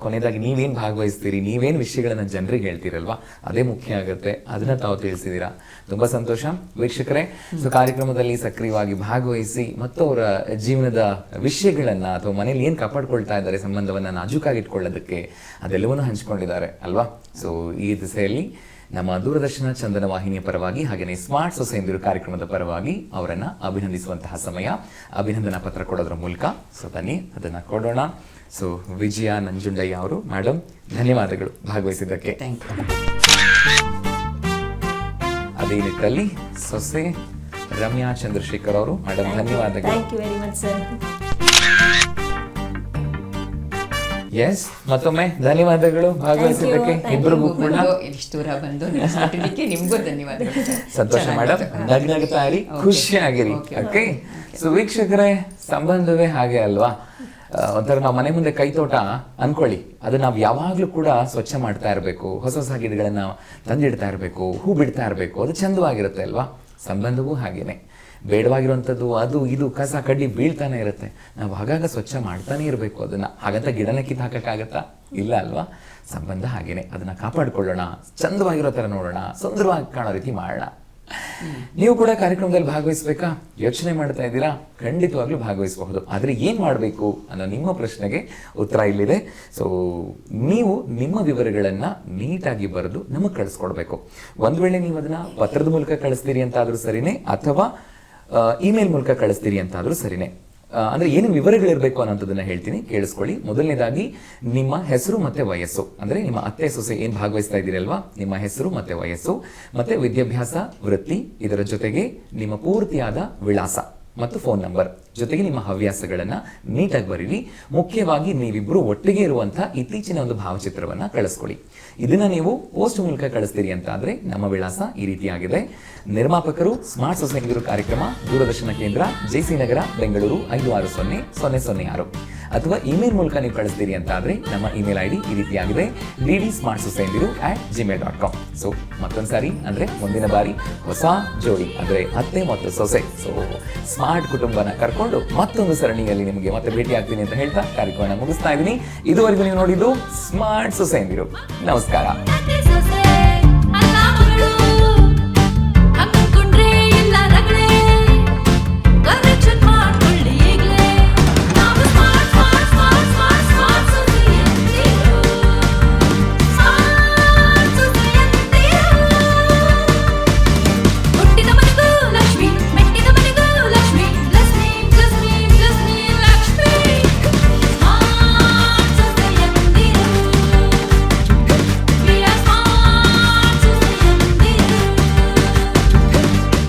ಕೊನೆಯದಾಗಿ ನೀವೇನ್ ಭಾಗವಹಿಸ್ತೀರಿ, ನೀವೇನ್ ವಿಷಯಗಳನ್ನ ಜನರಿಗೆ ಹೇಳ್ತೀರಲ್ವಾ, ಅದೇ ಮುಖ್ಯ ಆಗುತ್ತೆ. ಅದನ್ನ ತಾವು ತಿಳಿಸಿದೀರಾ, ತುಂಬಾ ಸಂತೋಷ. ವೀಕ್ಷಕರೇ, ಸೊ ಕಾರ್ಯಕ್ರಮದಲ್ಲಿ ಸಕ್ರಿಯವಾಗಿ ಭಾಗವಹಿಸಿ ಮತ್ತು ಅವರ ಜೀವನದ ವಿಷಯಗಳನ್ನ ಅಥವಾ ಮನೇಲಿ ಏನ್ ಕಾಪಾಡ್ಕೊಳ್ತಾ ಇದ್ದಾರೆ ಸಂಬಂಧವನ್ನ ನಾಜೂಕಾಗಿ ಇಟ್ಕೊಳ್ಳೋದಕ್ಕೆ ಅದೆಲ್ಲವನ್ನೂ ಹಂಚಿಕೊಂಡಿದ್ದಾರೆ ಅಲ್ವಾ. ಸೊ ಈ ದಿಸೆಯಲ್ಲಿ ನಮ್ಮ ದೂರದರ್ಶನ ಚಂದನ ವಾಹಿನಿಯ ಪರವಾಗಿ ಹಾಗೆಯೇ ಸ್ಮಾರ್ಟ್ ಸೊಸೈಂದಿರು ಕಾರ್ಯಕ್ರಮದ ಪರವಾಗಿ ಅವರನ್ನ ಅಭಿನಂದಿಸುವಂತಹ ಸಮಯ. ಅಭಿನಂದನಾ ಪತ್ರ ಕೊಡೋದ್ರ ಮೂಲಕ ಸೊ ಬನ್ನಿ ಅದನ್ನ ಕೊಡೋಣ. ಸೊ ವಿಜಯ ನಂಜುಂಡಯ್ಯ ಅವರು, ಮೇಡಮ್ ಧನ್ಯವಾದಗಳು ಭಾಗವಹಿಸಿದ್ದಕ್ಕೆ. Thank you. ಅದೇ ನಿಟ್ಟಲ್ಲಿ ಸೊಸೆ ರಮ್ಯಾ ಚಂದ್ರಶೇಖರ್ ಅವರು, ಮೇಡಮ್ ಧನ್ಯವಾದಗಳು. Thank you very much sir. Yes, ಮತ್ತೊಮ್ಮೆ ಧನ್ಯವಾದಗಳು ಭಾಗವಹಿಸಿದ್ದಕ್ಕೆ ಇಬ್ಬರಿಗೂ ಕೂಡ. ಇಷ್ಟು ದೂರ ಬಂದು ನಿಲ್ಲಿಸ್ಬಿಟ್ಟಿದ್ದಕ್ಕೆ ನಿಮ್ಗೂ ಧನ್ಯವಾದಗಳು ಸರ್. ಸಂತೋಷ ಮೇಡಮ್, ನಗ್ನಗ್ತಾ ಇರಿ, ಖುಷಿಯಾಗಿರಿ. ಓಕೆ. ಸೊ ವೀಕ್ಷಕರೇ, ಸಂಬಂಧವೇ ಹಾಗೆ ಅಲ್ವಾ, ಒಂಥರ ನಾವು ಮನೆ ಮುಂದೆ ಕೈತೋಟ ಅನ್ಕೊಳ್ಳಿ, ಅದು ನಾವು ಯಾವಾಗ್ಲೂ ಕೂಡ ಸ್ವಚ್ಛ ಮಾಡ್ತಾ ಇರಬೇಕು, ಹೊಸ ಹೊಸ ಗಿಡಗಳನ್ನ ತಂದಿಡ್ತಾ ಇರಬೇಕು, ಹೂ ಬಿಡ್ತಾ ಇರಬೇಕು, ಅದು ಚಂದವಾಗಿರುತ್ತೆ ಅಲ್ವಾ. ಸಂಬಂಧವೂ ಹಾಗೇನೆ, ಬೇಡವಾಗಿರುವಂಥದ್ದು ಅದು ಇದು ಕಸ ಕಡ್ಡಿ ಬೀಳ್ತಾನೆ ಇರುತ್ತೆ, ನಾವು ಆಗಾಗ ಸ್ವಚ್ಛ ಮಾಡ್ತಾನೆ ಇರಬೇಕು ಅದನ್ನ. ಹಾಗಂತ ಗಿಡನ ಕಿತ್ತು ಹಾಕಕ್ಕಾಗತ್ತಾ? ಇಲ್ಲ ಅಲ್ವಾ. ಸಂಬಂಧ ಹಾಗೇನೆ, ಅದನ್ನ ಕಾಪಾಡ್ಕೊಳ್ಳೋಣ, ಚಂದವಾಗಿರೋ ತರ ನೋಡೋಣ, ಸುಂದರವಾಗಿ ಕಾಣೋ ರೀತಿ ಮಾಡೋಣ. ನೀವು ಕೂಡ ಕಾರ್ಯಕ್ರಮದಲ್ಲಿ ಭಾಗವಹಿಸ್ಬೇಕಾ ಯೋಚನೆ ಮಾಡ್ತಾ ಇದ್ದೀರಾ? ಖಂಡಿತವಾಗ್ಲೂ ಭಾಗವಹಿಸಬಹುದು. ಆದ್ರೆ ಏನ್ ಮಾಡಬೇಕು ಅನ್ನೋ ನಿಮ್ಮ ಪ್ರಶ್ನೆಗೆ ಉತ್ತರ ಇಲ್ಲಿದೆ. ಸೊ ನೀವು ನಿಮ್ಮ ವಿವರಗಳನ್ನ ನೀಟಾಗಿ ಬರೆದು ನಮಗೆ ಕಳಿಸ್ಕೊಡ್ಬೇಕು. ಒಂದ್ ವೇಳೆ ನೀವು ಅದನ್ನ ಪತ್ರದ ಮೂಲಕ ಕಳಿಸ್ತೀರಿ ಅಂತಾದ್ರೂ ಸರಿನೇ, ಅಥವಾ ಇಮೇಲ್ ಮೂಲಕ ಕಳಿಸ್ತೀರಿ ಅಂತಾದ್ರೂ ಸರಿನೇ. ಅಂದ್ರೆ ಏನು ವಿವರಗಳಿರ್ಬೇಕು ಅನ್ನೋದನ್ನ ಹೇಳ್ತೀನಿ, ಕೇಳಿಸ್ಕೊಳ್ಳಿ. ಮೊದಲನೇದಾಗಿ ನಿಮ್ಮ ಹೆಸರು ಮತ್ತೆ ವಯಸ್ಸು, ಅಂದ್ರೆ ನಿಮ್ಮ ಅತ್ತೆ ಸೊಸೆ ಏನ್ ಭಾಗವಹಿಸ್ತಾ ಇದ್ದೀರಲ್ವಾ, ನಿಮ್ಮ ಹೆಸರು ಮತ್ತೆ ವಯಸ್ಸು, ಮತ್ತೆ ವಿದ್ಯಾಭ್ಯಾಸ, ವೃತ್ತಿ, ಇದರ ಜೊತೆಗೆ ನಿಮ್ಮ ಪೂರ್ತಿಯಾದ ವಿಳಾಸ ಮತ್ತು ಫೋನ್ ನಂಬರ್, ಜೊತೆಗೆ ನಿಮ್ಮ ಹವ್ಯಾಸಗಳನ್ನ ನೀಟಾಗಿ ಬರೀರಿ. ಮುಖ್ಯವಾಗಿ ನೀವಿಬ್ರು ಒಟ್ಟಿಗೆ ಇರುವಂತಹ ಇತ್ತೀಚಿನ ಒಂದು ಭಾವಚಿತ್ರವನ್ನ ಕಳಿಸ್ಕೊಳ್ಳಿ. ಇದನ್ನ ನೀವು ಪೋಸ್ಟ್ ಮೂಲಕ ಕಳಿಸ್ತೀರಿ ಅಂತ ಆದ್ರೆ ನಮ್ಮ ವಿಳಾಸ ಈ ರೀತಿಯಾಗಿದೆ. ನಿರ್ಮಾಪಕರು ಸ್ಮಾರ್ಟ್ ಸೊಸೈಂದಿರು ಕಾರ್ಯಕ್ರಮ, ದೂರದರ್ಶನ ಕೇಂದ್ರ, ಜೆಸಿ ನಗರ, ಬೆಂಗಳೂರು 560006. ಅಥವಾ ಇಮೇಲ್ ಮೂಲಕ ನೀವು ಕಳಿಸ್ತೀರಿ ಅಂತ ಆದ್ರೆ ನಮ್ಮ ಇಮೇಲ್ ಐಡಿ ಈ ರೀತಿಯಾಗಿದೆ, dsmartsosayindiru@gmail.com. ಸೊ ಮತ್ತೊಂದ್ಸಾರಿ ಅಂದ್ರೆ ಮುಂದಿನ ಬಾರಿ ಹೊಸ ಜೋಡಿ ಅಂದ್ರೆ ಅತ್ತೆ ಮತ್ತು ಸೊಸೆ, ಸೊ ಸ್ಮಾರ್ಟ್ ಕುಟುಂಬನ ಕರ್ಕೊಂಡು ಮತ್ತೊಂದು ಸರಣಿಯಲ್ಲಿ ನಿಮಗೆ ಮತ್ತೆ ಭೇಟಿ ಆಗ್ತೀನಿ ಅಂತ ಹೇಳ್ತಾ ಕಾರ್ಯಕ್ರಮ ಮುಗಿಸ್ತಾ ಇದ್ದೀನಿ. ಇದುವರೆಗೂ ನೀವು ನೋಡಿದ್ದು ಸ್ಮಾರ್ಟ್ ಸೊಸೈಂದಿರು. ನಮಸ್ಕಾರ.